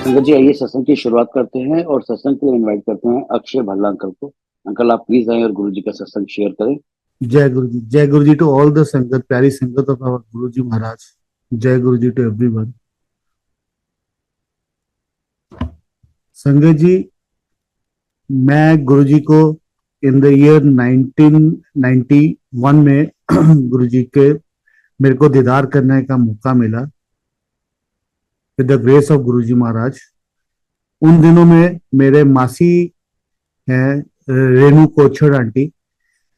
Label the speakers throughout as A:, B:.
A: संगत जी, आइए सत्संग की शुरुआत करते हैं और सत्संग के लिए इनवाइट करते हैं अक्षय भल्ला अंकल को। अंकल, आप प्लीज आए और गुरु जी का सत्संग शेयर करें।
B: जय गुरु जी टू ऑल द संगत, प्यारी संगत ऑफ आवर गुरु जी महाराज। जय गुरु जी टू एवरीवन। संगत जी, मैं गुरु जी को इन द ईयर 1991 में गुरु जी के मेरे को दीदार करने का मौका मिला विद द ग्रेस ऑफ गुरु जी महाराज। उन दिनों में मेरे मासी हैं, रेणु कोछड़ आंटी,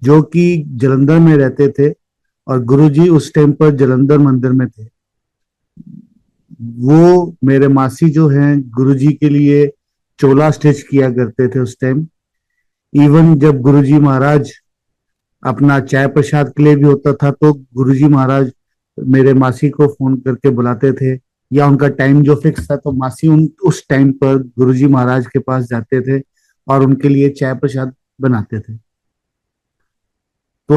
B: जो कि जलंधर में रहते थे, और गुरु जी उस टाइम पर जलंधर मंदिर में थे। वो मेरे मासी जो हैं गुरुजी के लिए चोला स्टिच किया करते थे उस टाइम। इवन जब गुरुजी महाराज अपना चाय प्रसाद के लिए भी होता था तो गुरुजी महाराज मेरे मासी को फोन करके बुलाते थे, या उनका टाइम जो फिक्स था तो मासी उस टाइम पर गुरुजी महाराज के पास जाते थे और उनके लिए चाय प्रसाद बनाते थे। तो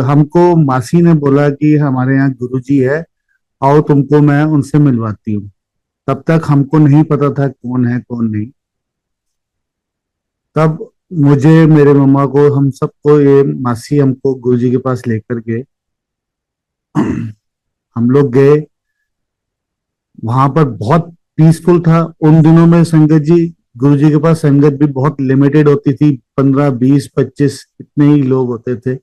B: हमको मासी ने बोला कि हमारे यहाँ गुरुजी है, आओ तुमको मैं उनसे मिलवाती हूँ। तब तक हमको नहीं पता था कौन है कौन नहीं। तब मुझे, मेरे मम्मा को, हम सबको, ये मासी हमको गुरुजी के पास लेकर गए। हम लोग गए, वहां पर बहुत पीसफुल था। उन दिनों में संगत जी, गुरुजी के पास संगत भी बहुत लिमिटेड होती थी, 15 20 25 इतने ही लोग होते थे।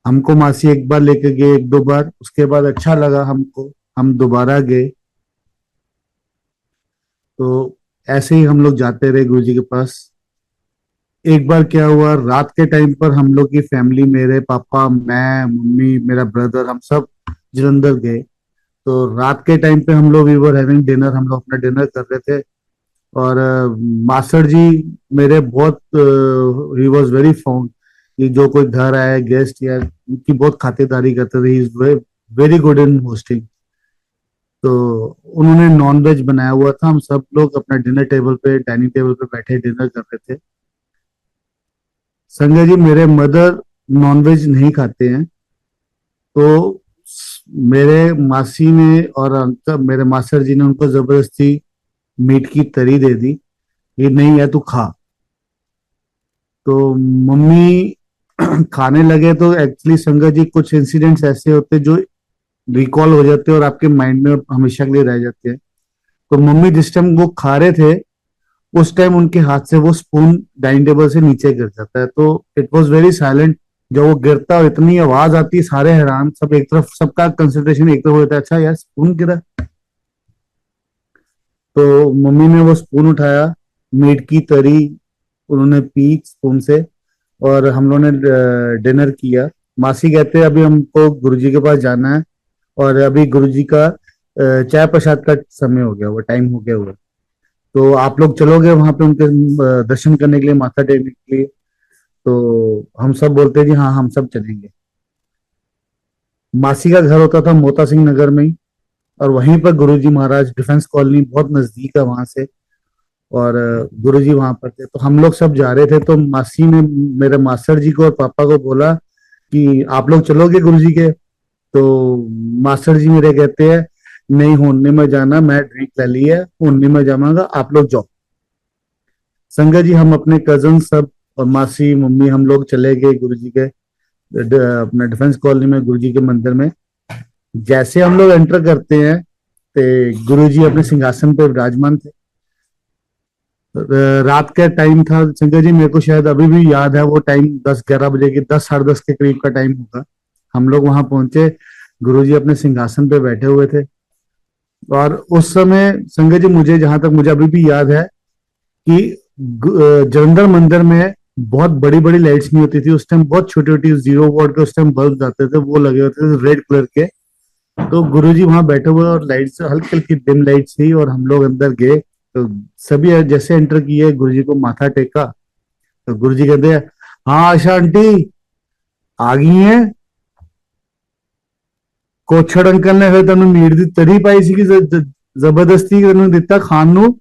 B: हमको मासी एक बार लेके गए, एक दो बार, उसके बाद अच्छा लगा हमको, हम दोबारा गए। तो ऐसे ही हम लोग जाते रहे गुरुजी के पास। एक बार क्या हुआ, रात के टाइम पर हम लोग की फैमिली, मेरे पापा, मैं, मम्मी, मेरा ब्रदर, हम सब जलंधर गए। तो रात के टाइम पे हम लोग वी वर हैविंग डिनर, हम लोग अपना डिनर कर रहे थे। और मास्टर जी मेरे बहुत, ही वॉज वेरी फाउंड कि जो कोई घर आए गेस्ट या उनकी बहुत खातिरदारी करते थे। He is very good in hosting. तो उन्होंने नॉन वेज बनाया हुआ था, हम सब लोग अपना डिनर टेबल पे, डाइनिंग टेबल पे बैठे डिनर कर रहे थे। संजय जी, मेरे मदर नॉनवेज नहीं खाते हैं। तो मेरे मासी ने और अंकल, मेरे मास्टर जी ने उनको जबरदस्ती मीट की तरी दे दी, ये नहीं है तू खा। तो मम्मी खाने लगे। तो एक्चुअली संगत जी, कुछ इंसिडेंट्स ऐसे होते जो रिकॉल हो जाते हैं और आपके माइंड में हमेशा के लिए रह जाते हैं। तो मम्मी जिस टाइम वो खा रहे थे, उस टाइम उनके हाथ से वो स्पून डाइनिंग टेबल से नीचे गिर जाता है। तो इट वॉज वेरी साइलेंट। जब वो गिरता है और इतनी आवाज आती है, सारे हैरान, सब एक तरफ, सबका कंसंट्रेशन एक तरफ होता है, अच्छा यार स्पून गिरा। तो मम्मी ने वो स्पून उठाया, मीट की तरी उन्होंने पी स्पून से, और हम लोगों ने डिनर किया। मासी कहते हैं अभी हमको गुरुजी के पास जाना है, और अभी गुरुजी का चाय प्रसाद का समय हो गया हुआ, टाइम हो गया हुआ। तो आप लोग चलोगे वहां पे उनके दर्शन करने के लिए, माथा टेकने के लिए? तो हम सब बोलते हैं जी हाँ, हम सब चलेंगे। मासी का घर होता था मोता सिंह नगर में ही, और वहीं पर गुरुजी महाराज, डिफेंस कॉलोनी बहुत नजदीक है वहां से। और गुरुजी वहां पर थे, तो हम लोग सब जा रहे थे। तो मासी ने मेरे मास्टर जी को और पापा को बोला कि आप लोग चलोगे गुरुजी के? तो मास्टर जी मेरे कहते हैं नहीं, होने में जाना, मैं ड्रिंक ले ली है, होने में जाऊंगा, आप लोग जाओ। संगत जी, हम अपने कजन सब और मासी, मम्मी, हम लोग चले गए गुरुजी के अपना डिफेंस कॉलोनी में, गुरुजी के मंदिर में। जैसे हम लोग एंटर करते हैं तो गुरुजी अपने सिंहासन पे विराजमान थे। रात का टाइम था संजय जी, मेरे को शायद अभी भी याद है वो टाइम, 10 11 बजे की, 10 साढ़े 10 के करीब का टाइम होगा। हम लोग वहां पहुंचे, गुरुजी अपने सिंहासन पे बैठे हुए थे। और उस समय संजय जी, मुझे जहां तक मुझे अभी भी याद है कि जलंधर मंदिर में बहुत बड़ी बड़ी लाइट्स नहीं होती थी उस टाइम, बहुत छोटी छोटी 0 वॉट के उस टाइम बल्ब आते थे, वो लगे होते थे रेड कलर के। तो गुरुजी वहां बैठे हुए और लाइट्स हल्की हल्की डिम लाइट्स थी, और हम लोग अंदर गए। तो सभी जैसे एंटर किए, गुरुजी को माथा टेका। तो गुरुजी कहते हैं हाँ आशा आंटी आ गई हैं। कोछड़ अंकल ने फिर तेन मीट दी तरी पाई सी, जबरदस्ती तेन दिता खान नू,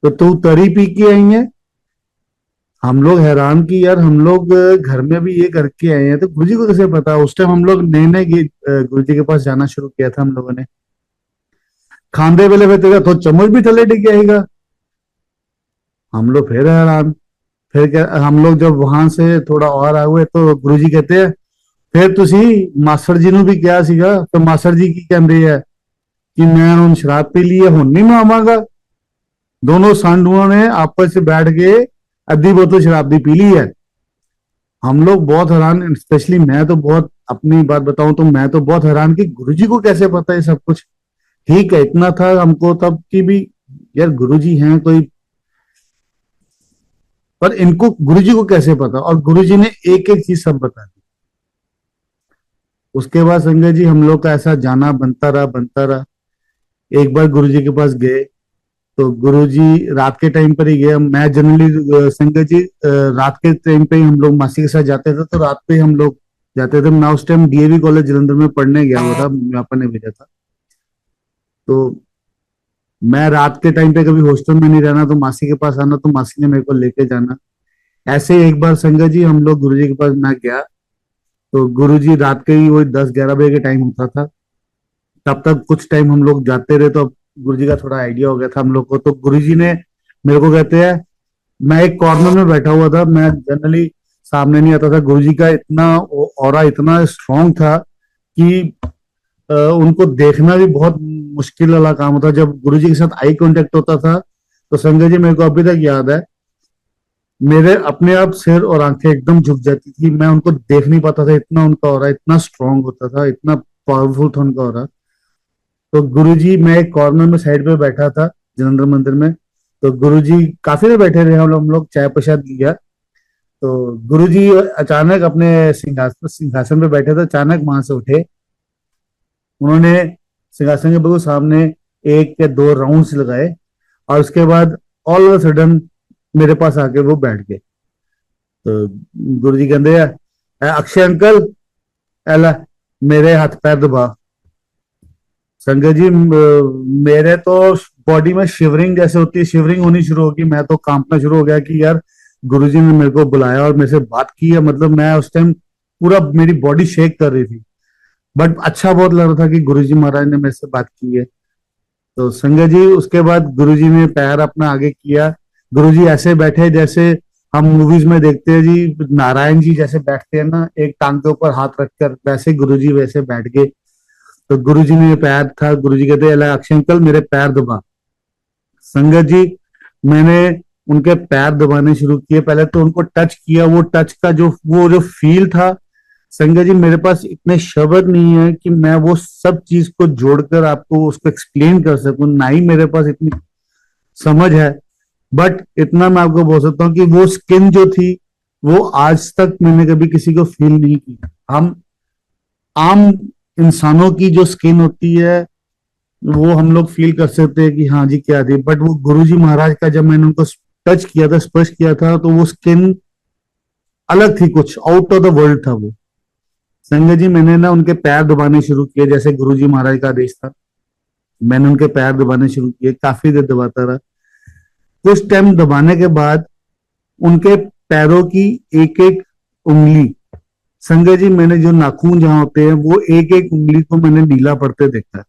B: तो तू तरी पी के आई है। हम लोग हैरान कि यार, हम लोग घर में भी ये करके आए हैं, तो गुरुजी को कैसे पता? उस टाइम हम लोग नए नए गुरुजी के पास जाना शुरू किया था हम लोगों ने। खांदे वेले में तेरा तो चम्मच भी थले डिग जाएगा। हम लोग फिर हैरान। फिर क्या, हम लोग जब वहां से थोड़ा और आए हुए तो गुरुजी कहते हैं फिर तुसी मास्टर जी नु भी क्या सीगा, तो मास्टर जी की कहते हैं कि मैं हुन शराब पी ली है, हुन नहीं मैं आवांगा। दोनों सांडुओं ने आपस में बैठ के अद्धी बोतल शराब भी पी ली है। हम लोग बहुत हैरान, स्पेशली मैं तो बहुत, अपनी बात बताऊं तो मैं तो बहुत हैरान कि गुरुजी को कैसे पता है सब कुछ। ठीक है, इतना था हमको तब की भी, यार गुरुजी हैं कोई, पर इनको गुरुजी को कैसे पता, और गुरुजी ने एक एक चीज सब बता दी। उसके बाद संजय जी हम लोग का ऐसा जाना बनता रहा बनता रहा। एक बार गुरुजी के पास गए तो गुरुजी रात के टाइम पर ही गए। मैं जनरली संजय जी रात के टाइम पे ही हम लोग मासी के साथ जाते थे, तो रात पे ही हम लोग जाते थे। मैं उस टाइम डीएवी कॉलेज जलंधर में पढ़ने गया हुआ था, पापा ने भेजा था। तो मैं रात के टाइम पे कभी हॉस्टल में नहीं रहना, तो मासी के पास आना, तो मासी ने मेरे को लेके जाना। ऐसे ही एक बार संजय जी हम लोग गुरुजी के पास मैं गया, तो गुरुजी रात के ही वही 10-11 बजे के टाइम होता था। तब तक कुछ टाइम हम लोग जाते रहे, तो अब गुरुजी का थोड़ा आइडिया हो गया था हम लोग को। तो गुरुजी ने मेरे को कहते हैं, मैं एक कॉर्नर में बैठा हुआ था, मैं जनरली सामने नहीं आता था। गुरुजी का इतना ऑरा इतना स्ट्रांग था कि उनको देखना भी बहुत मुश्किल वाला काम होता। जब गुरुजी के साथ आई कांटेक्ट होता था तो संजय जी मेरे को अभी तक याद है, मेरे अपने आप सिर और आंखें एकदम झुक जाती थी, मैं उनको देख नहीं पाता था, इतना उनका ऑरा इतना स्ट्रांग होता था, इतना पावरफुल था उनका ऑरा। तो गुरुजी, मैं एक कॉर्नर में साइड पे बैठा था जलंधर मंदिर में। तो गुरुजी काफी देर बैठे रहे, हम लोग चाय प्रसाद लिया। तो गुरुजी अचानक अपने सिंहासन सिंहासन पे बैठे थे, अचानक वहां से उठे। उन्होंने सिंहासन के बिल्कुल सामने एक या दो राउंड्स लगाए, और उसके बाद ऑल ऑफ सडन मेरे पास आके वो बैठ गए। तो गुरुजी कहते हैं, अक्षय अंकल एला मेरे हाथ पैर दबा। संजय जी मेरे तो बॉडी में शिवरिंग जैसे होती है, शिवरिंग होनी शुरू होगी। मैं तो कांपना शुरू हो गया कि यार गुरुजी ने मेरे को बुलाया और मेरे से बात की है। मतलब मैं उस टाइम पूरा मेरी बॉडी शेक कर रही थी, बट अच्छा बहुत लग रहा था कि गुरुजी महाराज ने मेरे से बात की है। तो संजय जी उसके बाद गुरुजी ने पैर अपना आगे किया। गुरुजी ऐसे बैठे जैसे हम मूवीज में देखते हैं जी, नारायण जी जैसे बैठते हैं ना, एक टांग के ऊपर हाथ रखकर, वैसे गुरुजी वैसे बैठ गए। तो गुरुजी ने पैर था, गुरुजी कहते हैं अक्षय अंकल मेरे पैर दबा। संगत जी मैंने उनके पैर दबाने शुरू किए। पहले तो उनको टच किया, वो टच का जो फील था, संजय जी मेरे पास इतने शब्द नहीं है कि मैं वो सब चीज को जोड़कर आपको उसको एक्सप्लेन कर सकूं, ना ही मेरे पास इतनी समझ है। बट इतना मैं आपको बोल सकता हूँ कि वो स्किन जो थी वो आज तक मैंने कभी किसी को फील नहीं की। हम आम इंसानों की जो स्किन होती है वो हम लोग फील कर सकते हैं कि हाँ जी क्या थी, बट वो गुरुजी महाराज का जब मैंने उनको टच किया था, स्पर्श किया था, तो वो स्किन अलग थी, कुछ आउट ऑफ द वर्ल्ड था वो। संजय जी मैंने ना उनके पैर दबाने शुरू किए, जैसे गुरुजी महाराज का आदेश था। मैंने उनके पैर दबाने शुरू किए, काफी देर दबाता रहा। कुछ टाइम दबाने के बाद उनके पैरों की एक एक उंगली, संजय जी मैंने जो नाखून जहां होते हैं वो एक एक उंगली को मैंने नीला पड़ते देखा है,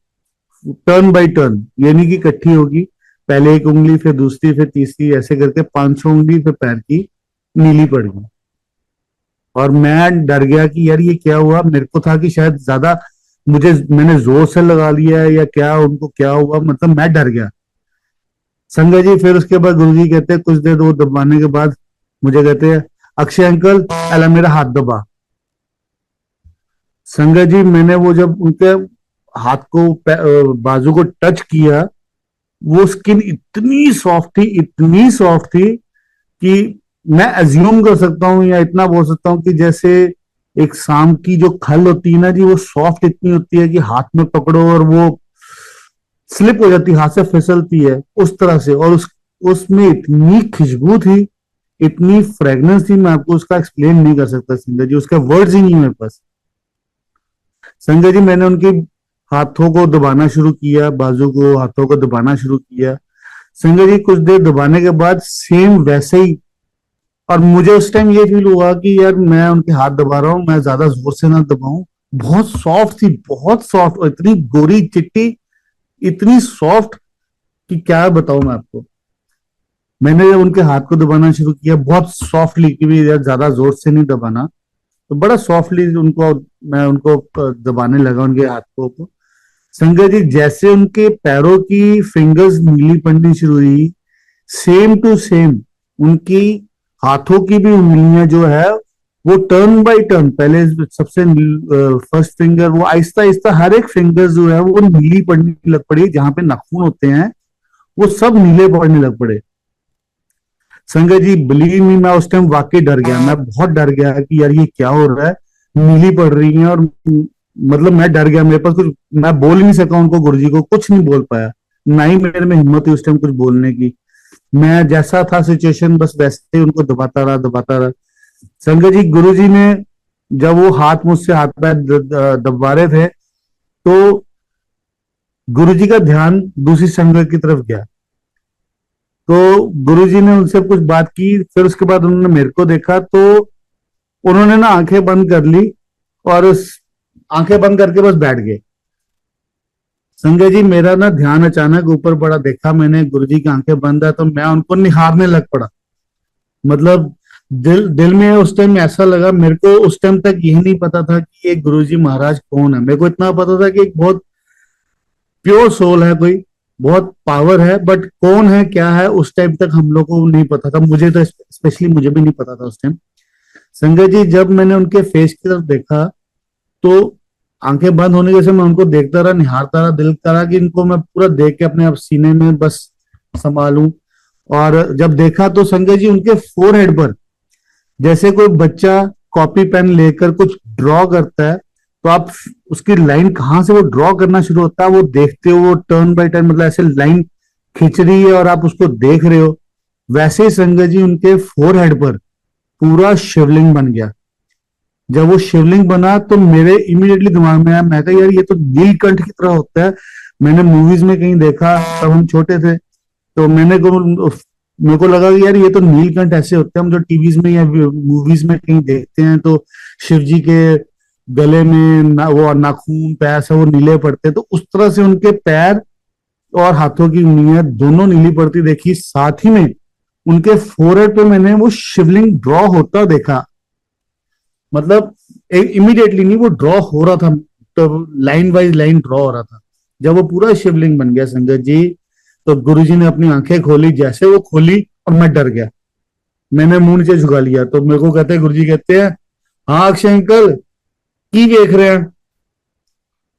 B: टर्न बाय टर्न, यानी कि इकट्ठी होगी, पहले एक उंगली फिर दूसरी फिर तीसरी, ऐसे करके 5-6 उंगली फिर पैर की नीली पड़ गई। और मैं डर गया कि यार ये क्या हुआ। मेरे को था कि शायद ज्यादा मैंने जोर से लगा लिया है या क्या, उनको क्या हुआ, मतलब मैं डर गया। संजय जी फिर उसके बाद गुरुजी कहते हैं, कुछ देर वो दबाने के बाद मुझे कहते हैं, अक्षय अंकल अला मेरा हाथ दबा। संजय जी मैंने वो जब उनके हाथ को बाजू को टच किया, वो स्किन इतनी सॉफ्ट थी, इतनी सॉफ्ट थी कि मैं अज्यूम कर सकता हूँ या इतना बोल सकता हूँ कि जैसे एक सांप की जो खल होती है ना जी, वो सॉफ्ट इतनी होती है कि हाथ में पकड़ो और वो स्लिप हो जाती है, हाथ से फिसलती है उस तरह से। और उसमें इतनी खुशबू थी, इतनी फ्रेगनेंस थी, मैं आपको उसका एक्सप्लेन नहीं कर सकता संजय जी, उसके वर्ड्स ही नहीं है मेरे पास। संजय जी मैंने उनकी हाथों को दबाना शुरू किया, बाजू को हाथों को दबाना शुरू किया। संजय जी कुछ देर दबाने के बाद सेम वैसे ही, और मुझे उस टाइम ये फील हुआ कि यार मैं उनके हाथ दबा रहा हूँ, मैं ज्यादा जोर से ना दबाऊं। बहुत सॉफ्ट थी, बहुत सॉफ्ट, और इतनी गोरी चिट्टी, इतनी सॉफ्ट कि क्या बताऊं मैं आपको। मैंने जब उनके हाथ को दबाना शुरू किया, बहुत सॉफ्टली, कि भी ज्यादा जोर से नहीं दबाना, तो बड़ा सॉफ्टली उनको मैं उनको दबाने लगा उनके हाथों को। संजय जी, जैसे उनके पैरों की फिंगर्स नीली पड़नी शुरू हुई, सेम टू सेम उनकी हाथों की भी उंगलियां जो है वो टर्न बाय टर्न, पहले सबसे फर्स्ट फिंगर वो आहिस्ता आहिस्ता हर एक फिंगर जो है वो नीली पड़ने लग पड़ी, जहां पे नाखून होते हैं वो सब नीले पड़ने लग पड़े। संजय जी, बिलीव मी, मैं उस टाइम वाकई डर गया, मैं बहुत डर गया कि यार ये क्या हो रहा है, नीली पड़ रही है। और मतलब मैं डर गया, मेरे पास कुछ, मैं बोल ही नहीं सका उनको, गुरुजी को कुछ नहीं बोल पाया, ना ही मेरे में हिम्मत हुई उस टाइम कुछ बोलने की। मैं जैसा था सिचुएशन बस वैसे ही उनको दबाता रहा दबाता रहा। संजय जी, गुरुजी ने जब वो हाथ मुझसे हाथ पैर दबा रहे थे, तो गुरुजी का ध्यान दूसरी संगत की तरफ गया। तो गुरुजी ने उनसे कुछ बात की, फिर उसके बाद उन्होंने मेरे को देखा, तो उन्होंने ना आंखें बंद कर ली और उस आंखें बंद करके बस बैठ गए। संजय जी, मेरा ना ध्यान अचानक ऊपर पड़ा, देखा मैंने गुरुजी की आंखें बंद है, तो मैं उनको निहारने लग पड़ा। मतलब दिल दिल में उस टाइम ऐसा लगा, मेरे को उस टाइम तक यही नहीं पता था कि ये गुरुजी महाराज कौन है। मेरे को इतना पता था कि एक बहुत प्योर सोल है, कोई बहुत पावर है, बट कौन है क्या है उस टाइम तक हम लोग को नहीं पता था, मुझे तो स्पेशली मुझे भी नहीं पता था उस टाइम। संजय जी, जब मैंने उनके फेस की तरफ देखा, तो आंखें बंद होने के समय मैं उनको देखता रहा, निहारता रहा, दिल करा कि इनको मैं पूरा देख के अपने आप सीने में बस संभालूं। और जब देखा तो संजय जी, उनके फोरहेड पर जैसे कोई बच्चा कॉपी पेन लेकर कुछ ड्रॉ करता है, तो आप उसकी लाइन कहाँ से वो ड्रॉ करना शुरू होता है वो देखते हो, वो टर्न बाय टर्न, मतलब ऐसे लाइन खींच रही है और आप उसको देख रहे हो। वैसे ही संजय जी, उनके फोरहेड पर पूरा शिवलिंग बन गया। जब वो शिवलिंग बना तो मेरे इमीडिएटली दिमाग में आया, मैं कहा यार ये तो नीलकंठ की तरह होता है, मैंने मूवीज में कहीं देखा, तब हम छोटे थे, तो मेरे को लगा कि यार ये तो नीलकंठ ऐसे होते हैं, हम जो टीवीज में या मूवीज में कहीं देखते हैं, तो शिव जी के गले में वो नाखून पैर से वो नीले पड़ते हैं, तो उस तरह से उनके पैर और हाथों की उंगलियां दोनों नीली पड़ती देखी। साथ ही में उनके फोरहेड पे मैंने वो शिवलिंग ड्रॉ होता देखा। मतलब इमीडिएटली नहीं, वो ड्रॉ हो रहा था, तो लाइन वाइज लाइन ड्रॉ हो रहा था। जब वो पूरा शिवलिंग बन गया संजय जी, तो गुरुजी ने अपनी आंखें खोली, जैसे वो खोली और मैं डर गया, मैंने मुंह नीचे झुका लिया। तो मेरे को कहते हैं, गुरुजी कहते हैं, हाँ अक्षय अंकल की देख रहे हैं।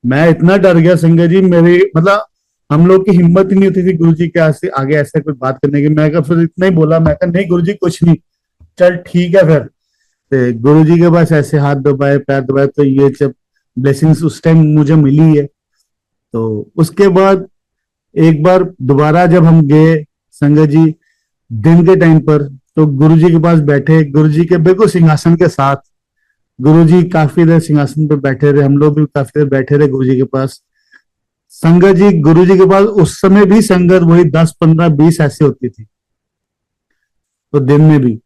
B: मैं इतना डर गया संजय जी, मेरी मतलब हम लोग की हिम्मत ही नहीं होती थी गुरुजी के आगे ऐसे कुछ बात करने की। मैं फिर इतना ही बोला, मैं कहा नहीं गुरुजी कुछ नहीं, चल ठीक है। फिर गुरु जी के पास ऐसे हाथ दबाए पैर दबाए, तो ये जब ब्लेसिंग्स उस टाइम मुझे मिली है। तो उसके बाद एक बार दोबारा जब हम गए संगत जी दिन के टाइम पर, तो गुरु जी के पास बैठे, गुरु जी के बिल्कुल सिंहासन के साथ, गुरु जी काफी देर सिंहासन पे बैठे रहे, हम लोग भी काफी देर बैठे रहे गुरु जी के पास। संगत जी, गुरु जी के पास उस समय भी संगत वही 10 15 20 ऐसे होती थी, तो दिन में भी।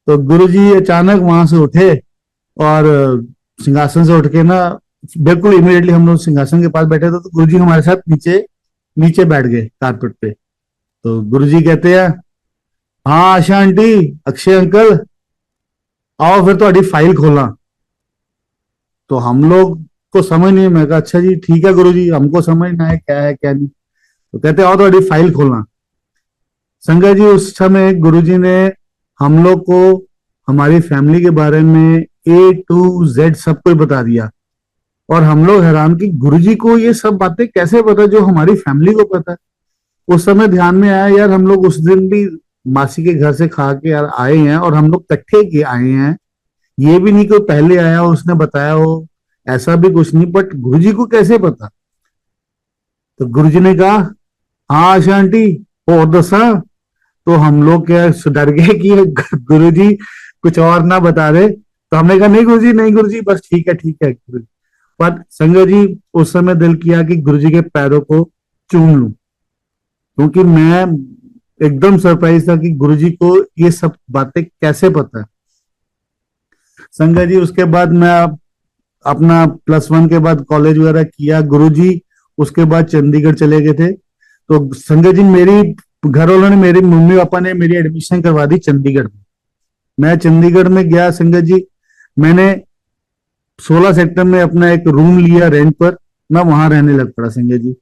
B: तो गुरु जी अचानक वहां से उठे और सिंहासन से उठ के ना, बिल्कुल इमीडिएटली हम लोग सिंहासन के पास बैठे थे, तो गुरु जी हमारे साथ नीचे नीचे बैठ गए कारपेट पे। तो गुरु जी कहते हैं, हाँ आशा आंटी, अक्षय अंकल, आओ फिर तो फाइल खोला। तो हम लोग को समझ नहीं, मैं कहा अच्छा जी ठीक है गुरु जी, हमको समझ ना है क्या नहीं। तो कहते आओ तो फाइल खोलना। संजय जी, उस समय गुरु जी ने हम लोग को हमारी फैमिली के बारे में A to Z सब कुछ बता दिया। और हम लोग हैरान कि गुरुजी को ये सब बातें कैसे पता जो हमारी फैमिली को पता है। उस समय ध्यान में आया, यार हम लोग उस दिन भी मासी के घर से खा के यार आए हैं, और हम लोग इकट्ठे के आए हैं, ये भी नहीं कि पहले आया हो उसने बताया हो, ऐसा भी कुछ नहीं, बट गुरुजी को कैसे पता। तो गुरुजी ने कहा, हाँ आशा आंटी, और दसा। तो हम लोग क्या डर गए कि गुरुजी कुछ और ना बता दे। तो हमने कहा नहीं गुरुजी, नहीं गुरुजी, बस ठीक है ठीक है गुरुजी। पर संजय जी, उस समय दिल किया कि गुरुजी के पैरों को चूम लूं, क्योंकि मैं एकदम सरप्राइज था कि गुरुजी को ये सब बातें कैसे पता है। संजय जी, उसके बाद मैं अपना +1 के बाद कॉलेज वगैरह किया। गुरुजी उसके बाद चंडीगढ़ चले गए थे। तो संजय जी, मेरी घर वालों ने, मेरे मम्मी पापा ने मेरी एडमिशन करवा दी चंडीगढ़ में। मैं चंडीगढ़ में गया संजय जी। मैंने 16 सेक्टर में अपना एक रूम लिया रेंट पर। मैं वहां रहने लग पड़ा संजय जी।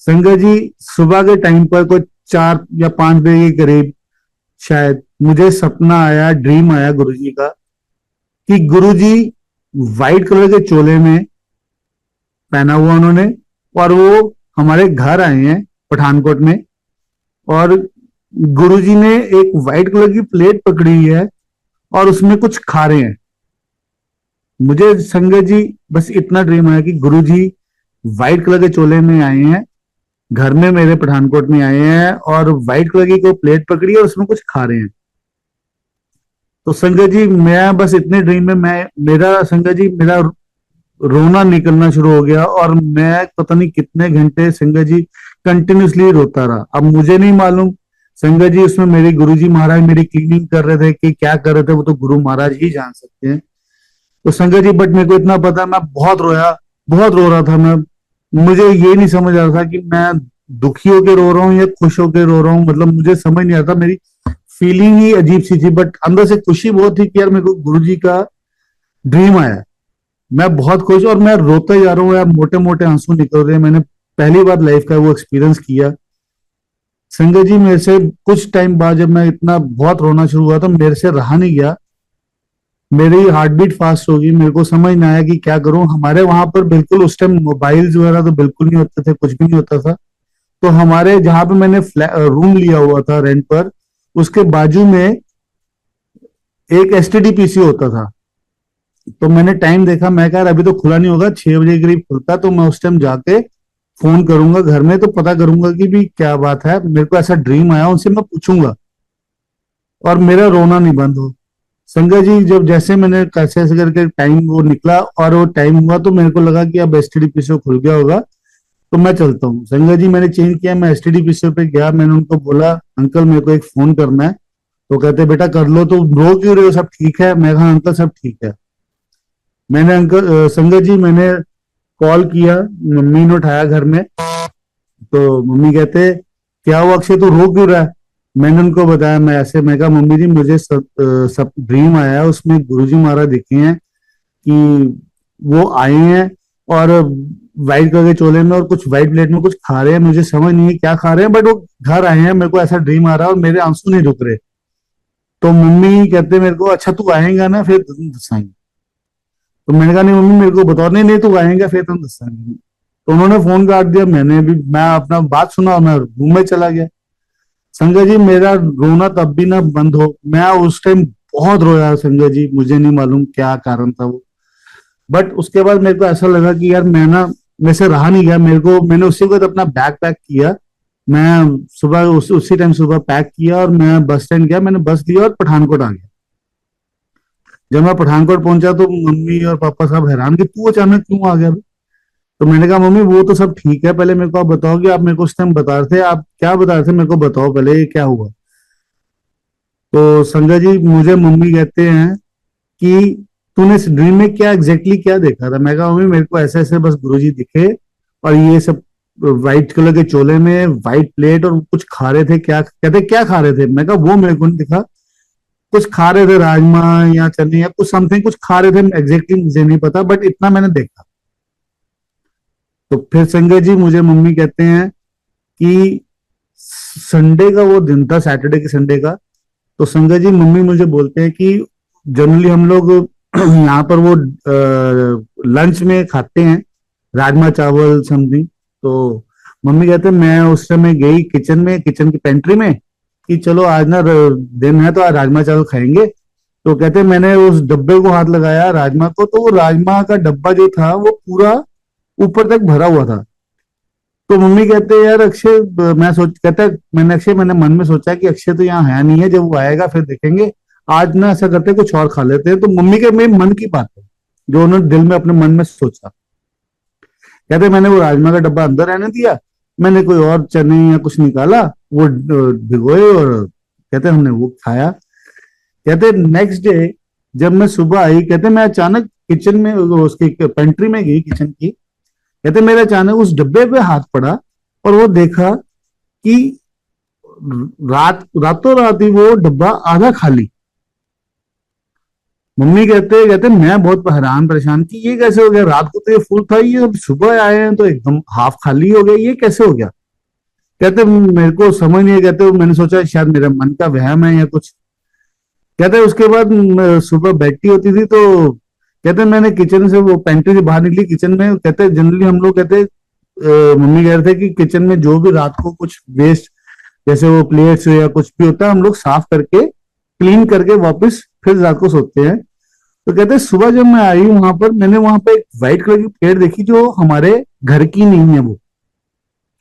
B: संजय जी, सुबह के टाइम पर कोई 4 या 5 बजे के करीब शायद मुझे सपना आया, ड्रीम आया गुरुजी का, कि गुरुजी व्हाइट कलर के चोले में पहना हुआ उन्होंने, और वो हमारे घर आए हैं पठानकोट में। और गुरुजी ने एक व्हाइट कलर की प्लेट पकड़ी हुई है और उसमें कुछ खा रहे हैं। मुझे संजय जी बस इतना ड्रीम आया कि गुरुजी व्हाइट कलर के चोले में आए हैं, घर में मेरे पठानकोट में आए हैं, और व्हाइट कलर की कोई प्लेट पकड़ी है और उसमें कुछ खा रहे हैं। तो संजय जी, मैं बस इतने ड्रीम में, मैं मेरा संजय जी, मेरा रोना निकलना शुरू हो गया, और मैं पता नहीं कितने घंटे संजय जी कंटिन्यूसली रोता रहा। अब मुझे नहीं मालूम संजय जी, उसमें मेरे गुरुजी महाराज मेरी क्लीनिंग कर रहे थे कि क्या कर रहे थे, वो तो गुरु महाराज ही जान सकते हैं। तो संजय जी, बट मेरे को इतना पता, मैं बहुत रोया, बहुत रो रहा था मैं। मुझे ये नहीं समझ आ रहा था कि मैं दुखी होकर रो रहा हूँ या खुश होकर रो रहा हूँ, मतलब मुझे समझ नहीं आता। मेरी फीलिंग ही अजीब सी थी, बट अंदर से खुशी बहुत थी कि यार मेरे को गुरुजी का ड्रीम आया। मैं बहुत खुश, और मैं रोते जा रहा हूँ यार, मोटे मोटे आंसू निकल रहे हैं। मैंने पहली बार लाइफ का वो एक्सपीरियंस किया संजय जी। मेरे से कुछ टाइम बाद जब मैं इतना बहुत रोना शुरू हुआ तो मेरे से रहा नहीं गया। मेरी हार्ट बीट फास्ट होगी, मेरे को समझ नहीं आया कि क्या करूं। हमारे वहां पर बिल्कुल उस टाइम मोबाइल्स वगैरह तो बिल्कुल नहीं होते थे, कुछ भी नहीं होता था। तो हमारे जहां पे मैंने रूम लिया हुआ था रेंट पर, उसके बाजू में एक एसटीडी पीसी होता था। तो मैंने टाइम देखा, मैं कहा यार अभी तो खुला नहीं होगा, 6 बजे के करीब खुलता, तो मैं उस टाइम जाके फोन करूंगा घर में, तो पता करूंगा कि भी क्या बात है, मेरे को ऐसा ड्रीम आया, उनसे मैं पूछूंगा और मेरा रोना नहीं बंद हो। संजय जी, जब जैसे मैंने कैसे ऐसे करके टाइम वो निकला और वो टाइम हुआ, तो मेरे को लगा कि अब एसटीडी पीसीओ खुल गया होगा, तो मैं चलता हूँ। संजय जी, मैंने चेंज किया, मैं एसटीडी पीसीओ पे गया। मैंने उनको बोला अंकल मेरे को एक फोन करना है। तो कहते बेटा कर लो, तो रो क्यों रहे हो, सब ठीक है? मैं कहा अंकल सब ठीक है। मैंने संजय जी, मैंने कॉल किया, मम्मी ने उठाया घर में। तो मम्मी कहते क्या हुआ अक्षय, तू रो क्यों रहा है? मैंने उनको बताया, मैं ऐसे, मैं कहा मम्मी जी मुझे सब ड्रीम आया है, उसमें गुरुजी महाराज दिखे हैं कि वो आए हैं और व्हाइट कलर के चोले में और कुछ व्हाइट प्लेट में कुछ खा रहे हैं। मुझे समझ नहीं है क्या खा रहे हैं, बट वो घर आए हैं, मेरे को ऐसा ड्रीम आ रहा है और मेरे आंसू नहीं रुक रहे। तो मम्मी कहते मेरे को, अच्छा तू आएगा ना फिर तुम दसाएंगे। तो मैंने कहा नहीं मम्मी मेरे को बताओ। नहीं नहीं, तू आएगा फिर तुम दसाएंगे। तो उन्होंने फोन काट दिया, मैंने भी, मैं अपना बात सुना और मैं रूम में चला गया। संजय जी, मेरा रोना तब भी ना बंद हो। मैं उस टाइम बहुत रोया संजय जी, मुझे नहीं मालूम क्या कारण था वो। बट उसके बाद मेरे को ऐसा लगा कि यार मैं ना, मेरे से रहा नहीं गया। मेरे को, मैंने उसी वक्त अपना बैग पैक किया। मैं सुबह उसी टाइम सुबह पैक किया और मैं बस स्टैंड गया, मैंने बस लिया और पठानकोट आ गया। जब मैं पठानकोट पहुंचा तो मम्मी और पापा सब हैरान कि तू अचानक क्यों आ गया अभी? तो मैंने कहा मम्मी वो तो सब ठीक है, पहले मेरे को आप बताओ कि आप मेरे को उस टाइम बता रहे थे, आप क्या बता रहे थे, मेरे को बताओ पहले ये क्या हुआ। तो संजय जी, मुझे मम्मी कहते हैं कि तूने इस ड्रीम में क्या एग्जैक्टली क्या देखा था? मैं कहा मम्मी मेरे को ऐसे ऐसे बस गुरुजी दिखे और ये सब व्हाइट कलर के चोले में व्हाइट प्लेट और कुछ खा रहे थे। क्या कहते, क्या खा रहे थे? मैं कहा वो मेरे को नहीं दिखा, कुछ खा रहे थे, राजमा या चने या कुछ समथिंग कुछ खा रहे थे, एग्जैक्टली मुझे नहीं पता, बट इतना मैंने देखा। तो फिर संजय जी, मुझे मम्मी कहते हैं कि संडे का वो दिन था, सैटरडे की संडे का। तो संजय जी, मम्मी मुझे बोलते हैं कि जनरली हम लोग यहाँ पर वो लंच में खाते हैं राजमा चावल समथिंग। तो मम्मी कहते हैं मैं उस समय गई किचन में, किचन की पेंट्री में, कि चलो आज ना दिन है तो आज राजमा चावल खाएंगे। तो कहते हैं मैंने उस डब्बे को हाथ लगाया राजमा को, तो वो राजमा का डब्बा जो था वो पूरा ऊपर तक भरा हुआ था। तो मम्मी कहते हैं यार अक्षय, मैं सोच कहता है मैंने अक्षय, मैंने मन में सोचा कि अक्षय तो यहाँ है नहीं है, जब वो आएगा फिर देखेंगे, आज ना ऐसा करते हैं कुछ और खा लेते हैं। तो मम्मी के मेरे मन की बात है जो उन्होंने दिल में अपने मन में सोचा। कहते मैंने वो राजमा का डब्बा अंदर रहने दिया, मैंने कोई और चने या कुछ निकाला, वो भिगोए और कहते हमने वो खाया। कहते नेक्स्ट डे जब मैं सुबह आई, कहते मैं अचानक किचन में उसकी पेंट्री में गई किचन की, कहते मेरा अचानक उस डब्बे पे हाथ पड़ा और वो देखा कि रातों रात ही वो डब्बा आधा खाली। मम्मी कहते मैं बहुत हैरान परेशान कि ये कैसे हो गया, रात को तो ये फुल था, ये अब सुबह आए हैं तो एकदम हाफ खाली हो गया, ये कैसे हो गया। कहते मेरे को समझ नहीं है, कहते मैंने सोचा शायद मेरे मन का वहम है या कुछ। कहते उसके बाद सुबह बैठी होती थी तो कहते मैंने किचन से वो पेंट्री से बाहर निकली, किचन में कहते जनरली हम लोग कहते मम्मी कह रहे थे कि किचन में जो भी रात को कुछ वेस्ट जैसे वो प्लेट्स या कुछ भी होता है हम लोग साफ करके क्लीन करके वापस फिर रात को सोते हैं। तो कहते सुबह जब मैं आई वहां पर, मैंने वहां पे एक व्हाइट कलर की प्लेट देखी जो हमारे घर की नहीं है। वो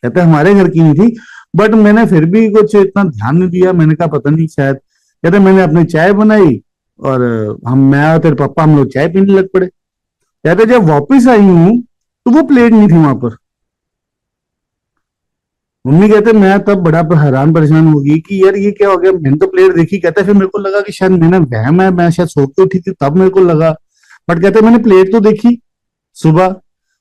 B: कहते हमारे घर की नहीं थी, बट मैंने फिर भी कुछ इतना ध्यान नहीं दिया, मैंने कहा पता नहीं शायद। कहते मैंने अपनी चाय बनाई और मैं और तेरे पापा हम लोग चाय पीने लग पड़े। कहते जब वापस आई हूं तो वो प्लेट नहीं थी वहां पर। मम्मी कहते मैं तब बड़ा हैरान परेशान होगी कि यार ये क्या हो गया, मैंने तो प्लेट देखी। कहते फिर मेरे को लगा कि शायद मैंने वहम है, मैं शायद सो के उठी थी तब मेरे को लगा, बट कहते मैंने प्लेट तो देखी सुबह।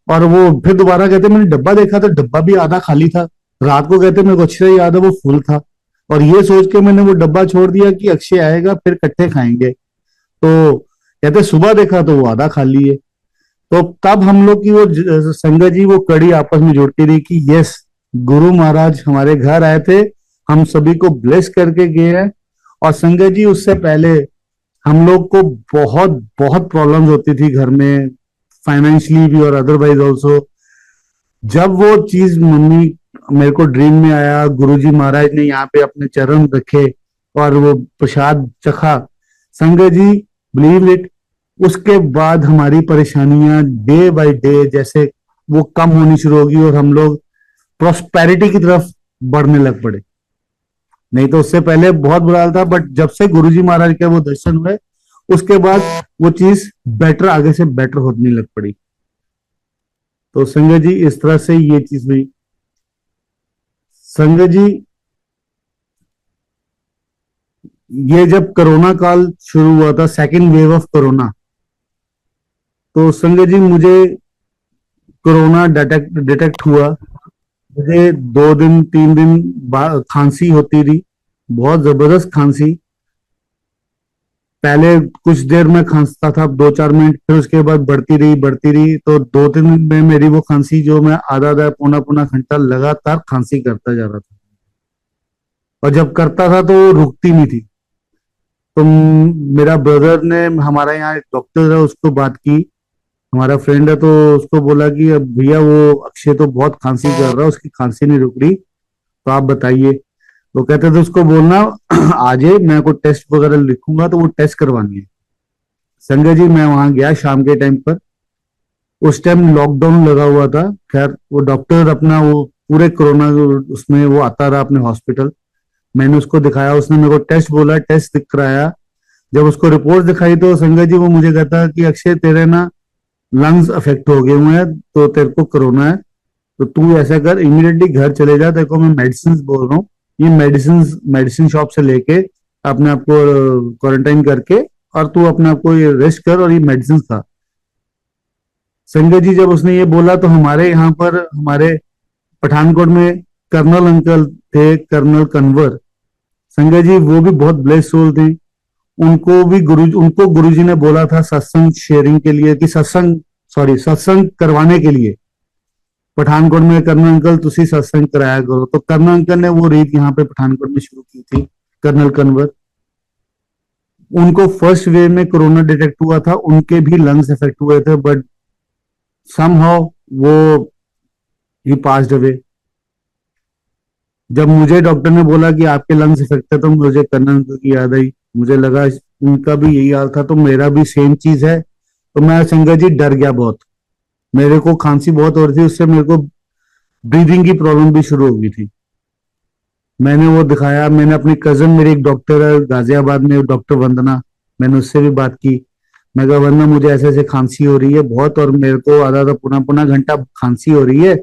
B: और वो फिर दोबारा कहते मैंने डब्बा देखा तो डब्बा भी आधा खाली था। रात को कहते मेरे को अच्छे से याद है वो फुल था, और ये सोच के मैंने वो डब्बा छोड़ दिया कि अक्षय आएगा फिर इकट्ठे खाएंगे। तो कहते सुबह देखा तो वो आधा खाली है। तो तब हम लोग की वो संगत जी वो कड़ी आपस में जुड़ती रही कि यस, गुरु महाराज हमारे घर आए थे, हम सभी को ब्लेस करके गए हैं। और संगत जी उससे पहले हम लोग को बहुत बहुत प्रॉब्लम्स होती थी घर में, फाइनेंशियली भी और अदरवाइज ऑल्सो। जब वो चीज मम्मी मेरे को ड्रीम में आया, गुरुजी महाराज ने यहाँ पे अपने चरण रखे और वो प्रसाद चखा, संगत जी बिलीव इट, उसके बाद हमारी परेशानियां डे बाय डे जैसे वो कम होनी शुरू होगी और हम लोग प्रोस्पेरिटी की तरफ बढ़ने लग पड़े। नहीं तो उससे पहले बहुत बुरा हाल था, बट जब से गुरुजी महाराज के वो दर्शन हुए उसके बाद वो चीज बेटर, आगे से बेटर होने लग पड़ी। तो संगत जी इस तरह से ये चीज हुई। संगत जी ये जब कोरोना काल शुरू हुआ था, सेकेंड वेव ऑफ कोरोना, तो संगत जी मुझे कोरोना डिटेक्ट हुआ। मुझे 2 दिन 3 दिन खांसी होती रही, बहुत जबरदस्त खांसी। पहले कुछ देर में खांसता था 2-4 मिनट, फिर उसके बाद बढ़ती रही। तो 2-3 दिन में मेरी वो खांसी जो मैं आधा आधा पौना पौना घंटा लगातार खांसी करता जा रहा था, और जब करता था तो वो रुकती नहीं थी। तो मेरा ब्रदर ने, हमारा यहाँ एक डॉक्टर है, उसको बात की, हमारा फ्रेंड है, तो उसको बोला कि अब भैया वो अक्षय तो बहुत खांसी कर रहा है, उसकी खांसी नहीं रुक रही, तो आप बताइए। तो कहते थे उसको बोलना आज मैं कोई टेस्ट वगैरह लिखूंगा तो वो टेस्ट करवानी है। संजय जी मैं वहां गया शाम के टाइम पर, उस टाइम लॉकडाउन लगा हुआ था। खैर वो डॉक्टर अपना वो पूरे कोरोना उसमें वो आता रहा अपने हॉस्पिटल। मैंने उसको दिखाया, उसने मेरे को टेस्ट बोला, टेस्ट दिख कराया। जब उसको रिपोर्ट दिखाई तो संजय जी वो मुझे कहता कि अक्षय तेरे ना लंग्स अफेक्ट हो गए हुए हैं, तो तेरे को कोरोना है, तो तू ऐसा कर इमीडिएटली घर चले जा, तेरे को मैं मेडिसिन बोल रहा हूँ, ये मेडिसिन शॉप से लेके अपने आप को क्वारंटाइन करके और तू अपने आप को ये रेस्ट कर और ये मेडिसिन खा। संजय जी जब उसने ये बोला तो हमारे यहाँ पर, हमारे पठानकोट में कर्नल अंकल थे, कर्नल कन्वर, संजय जी वो भी बहुत ब्लेस सोल थी। उनको गुरुजी ने बोला था सत्संग शेयरिंग के लिए कि सत्संग करवाने के लिए पठानकोट में कर्नल अंकल तुसी सत्संग कराया करो। तो कर्नल अंकल ने वो रीत यहाँ पे पठानकोट में शुरू की थी, कर्नल कन्वर। उनको फर्स्ट वेव में कोरोना डिटेक्ट हुआ था, उनके भी लंग्स इफेक्ट हुए थे, बट समहाउ वो ही पास्ड अवे। जब मुझे डॉक्टर ने बोला कि आपके लंग्स इफेक्ट है तो मुझे कर्नल अंकल की याद आई, मुझे लगा उनका भी यही हाल था तो मेरा भी सेम चीज है। तो मैं संजय जी डर गया बहुत, मेरे को खांसी बहुत हो रही थी, उससे मेरे को ब्रीदिंग की प्रॉब्लम भी शुरू हो गई थी। मैंने वो दिखाया, मैंने अपनी कजन, मेरी एक डॉक्टर है गाजियाबाद में, डॉक्टर वंदना, मैंने उससे भी बात की। मैं कहा वंदना मुझे ऐसे ऐसे खांसी हो रही है बहुत, और मेरे को आधा आधा पुना पुना घंटा खांसी हो रही है,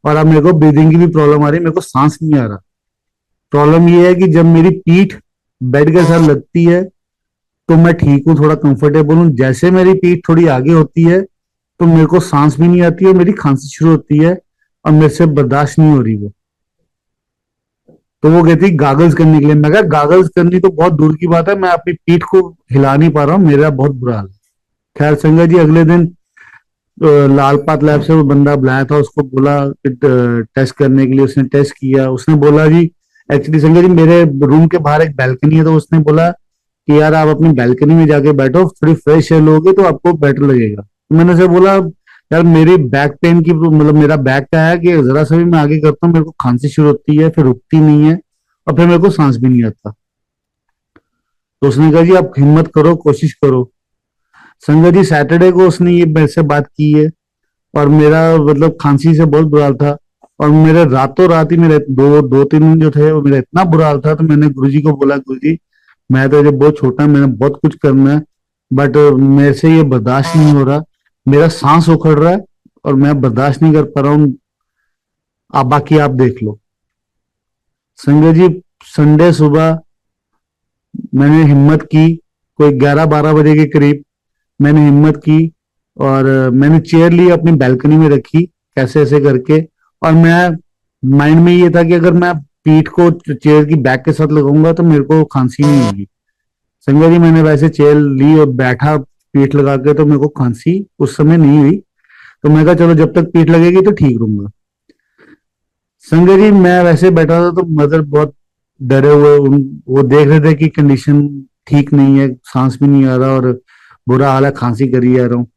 B: और अब मेरे को ब्रीदिंग की भी प्रॉब्लम आ रही है, मेरे को सांस नहीं आ रहा। प्रॉब्लम ये है कि जब मेरी पीठ बेड के साथ लगती है तो मैं ठीक हूँ, थोड़ा कंफर्टेबल हूँ, जैसे मेरी पीठ थोड़ी आगे होती है तो मेरे को सांस भी नहीं आती है, मेरी खांसी शुरू होती है और मेरे से बर्दाश्त नहीं हो रही वो। तो वो कहती गागल्स करने के लिए। मैं कहा गागल्स करनी तो बहुत दूर की बात है, मैं अपनी पीठ को हिला नहीं पा रहा हूँ, मेरा बहुत बुरा हाल है। खैर संगत जी, अगले दिन लाल पात लैब से वो बंदा बुलाया था, उसको बोला टेस्ट करने के लिए। उसने टेस्ट किया, उसने बोला जी, एक्चुअली संजय जी मेरे रूम के बाहर एक बैल्कनी है, तो उसने बोला कि यार आप अपनी बैल्कनी में जाके बैठो, थोड़ी फ्रेश एयर लोगे तो आपको बेटर लगेगा। तो मैंने उसे बोला यार मेरी बैक पेन की मतलब मेरा बैक का है कि जरा सा भी मैं आगे करता हूँ मेरे को खांसी शुरू होती है, फिर रुकती नहीं है और फिर मेरे को सांस भी नहीं आता। तो उसने कहा जी आप हिम्मत करो, कोशिश करो। संजय जी सैटरडे को उसने ये मेरे से बात की है और मेरा मतलब खांसी से बहुत बुरा हाल था। और मेरे रातों रात ही मेरे दो दो तीन दिन जो थे वो मेरा इतना बुरा हाल था, तो मैंने गुरुजी को बोला गुरुजी मैं तो जब बहुत छोटा, मैंने बहुत कुछ करना है, बट मेरे से ये बर्दाश्त नहीं हो रहा, मेरा सांस उखड़ रहा है और मैं बर्दाश्त नहीं कर पा रहा हूँ, आप बाकी आप देख लो। संजय जी संडे सुबह मैंने हिम्मत की, कोई 11-12 बजे के करीब मैंने हिम्मत की और मैंने चेयर ली, अपनी बैल्कनी में रखी कैसे ऐसे करके। और मैं माइंड में ये था कि अगर मैं पीठ को चेयर की बैक के साथ लगाऊंगा तो मेरे को खांसी नहीं होगी। संजय जी मैंने वैसे चेयर ली और बैठा पीठ लगा के, तो मेरे को खांसी उस समय नहीं हुई। तो मैं कहा चलो जब तक पीठ लगेगी तो ठीक रहूंगा। संजय जी मैं वैसे बैठा था तो मदर बहुत डरे हुए, वो देख रहे थे कि कंडीशन ठीक नहीं है, सांस भी नहीं आ रहा और बुरा हाल है, खांसी करी जा रहा हूँ।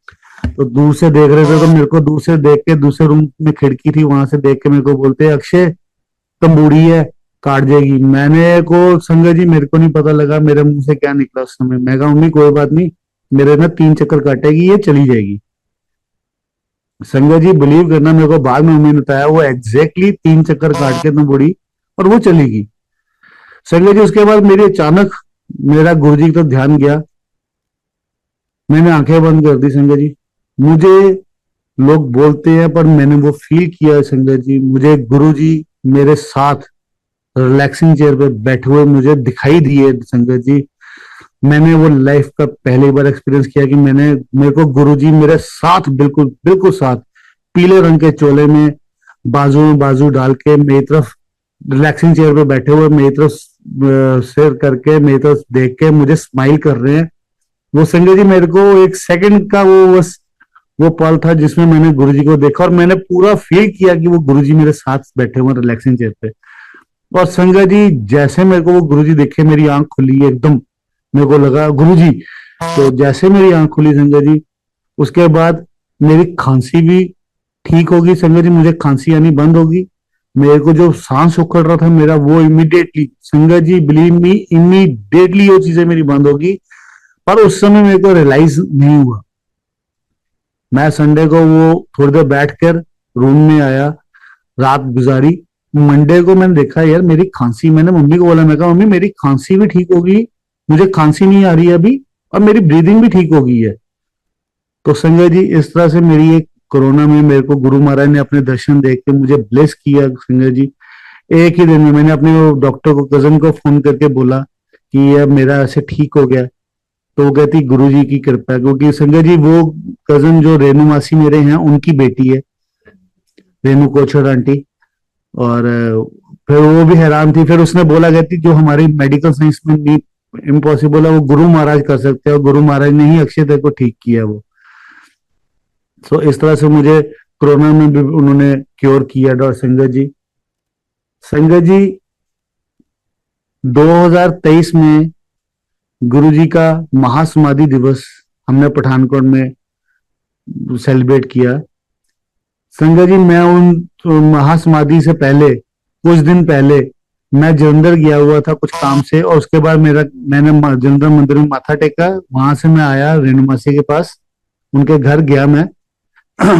B: तो दूर से देख रहे थे, तो मेरे को दूर से देख के, दूसरे रूम में खिड़की थी वहां से देख के मेरे को बोलते अक्षय तुम बूढ़ी है, काट जाएगी। मैंने को संजय जी मेरे को नहीं पता लगा मेरे मुंह से क्या निकला उस समय। मैं कहा मम्मी कोई बात नहीं, मेरे ना 3 चक्कर काटेगी, ये चली जाएगी। संजय जी बिलीव करना, मेरे को बाद में मम्मी ने बताया वो एग्जैक्टली 3 चक्कर काट के तुम बूढ़ी और वो चली गई। संजय जी उसके बाद मेरी अचानक मेरा गुरुजी की तरफ ध्यान गया, मैंने आंखें बंद कर दी। संजय जी मुझे लोग बोलते हैं पर मैंने वो फील किया संजय जी, मुझे गुरुजी मेरे साथ रिलैक्सिंग चेयर पे बैठे हुए मुझे दिखाई दिए संजय जी। मैंने वो लाइफ का पहली बार एक्सपीरियंस किया कि मेरे को गुरुजी मेरे साथ, बिल्कुल बिल्कुल साथ, पीले रंग के चोले में बाजू में बाजू डाल के मेरी तरफ रिलैक्सिंग चेयर पे बैठे हुए मेरी तरफ सिर करके मेरी तरफ देख के मुझे स्माइल कर रहे हैं। वो संजय जी मेरे को एक सेकंड का वो बस वो पल था जिसमें मैंने गुरुजी को देखा और मैंने पूरा फील किया कि वो गुरुजी मेरे साथ बैठे हुए रिलैक्सिंग चेयर पे। और संजय जी जैसे मेरे को वो गुरुजी दिखे, मेरी आंख खुली एकदम, मेरे को लगा गुरुजी। तो जैसे मेरी आंख खुली संजय जी, उसके बाद मेरी खांसी भी ठीक होगी संजय जी, मुझे खांसी आनी बंद होगी। मेरे को जो सांस उखड़ रहा था मेरा, वो immediately Sanjay ji believe me immediately वो चीजें मेरी बंद होगी। पर उस समय मेरे को रियलाइज नहीं हुआ। मैं संडे को वो थोड़ी देर बैठकर रूम में आया, रात गुजारी। मंडे को मैंने देखा यार मेरी खांसी, मैंने मम्मी को बोला, मैं कहा मम्मी मेरी खांसी भी ठीक होगी, मुझे खांसी नहीं आ रही है अभी और मेरी ब्रीदिंग भी ठीक हो गई है। तो संजय जी इस तरह से मेरी एक कोरोना में मेरे को गुरु महाराज ने अपने दर्शन देख के मुझे ब्लेस किया संजय जी। एक ही दिन में मैंने अपने डॉक्टर को, कजन को फोन करके बोला कि ये मेरा ऐसे ठीक हो गया। तो वो कहती गुरु जी की कृपा है, क्योंकि संजय जी वो कजन जो रेणु मासी मेरे हैं उनकी बेटी है, रेणु कोछड़ आंटी। और फिर वो भी हैरान थी, फिर उसने बोला कहती जो हमारी मेडिकल साइंस में नहीं इम्पॉसिबल है वो गुरु महाराज कर सकते हैं और गुरु महाराज ने ही अक्षय तेरे को ठीक किया वो। तो इस तरह से मुझे कोरोना में भी उन्होंने क्योर किया डॉक्टर संजय जी। संजय जी 2023 में गुरु जी का महासमाधि दिवस हमने पठानकोट में सेलिब्रेट किया। संजय जी मैं उन महासमाधि से पहले, कुछ दिन पहले मैं जलंधर गया हुआ था कुछ काम से, और उसके बाद मैंने जलंधर मंदिर में माथा टेका। वहां से मैं आया रेणु मासी के पास, उनके घर गया मैं।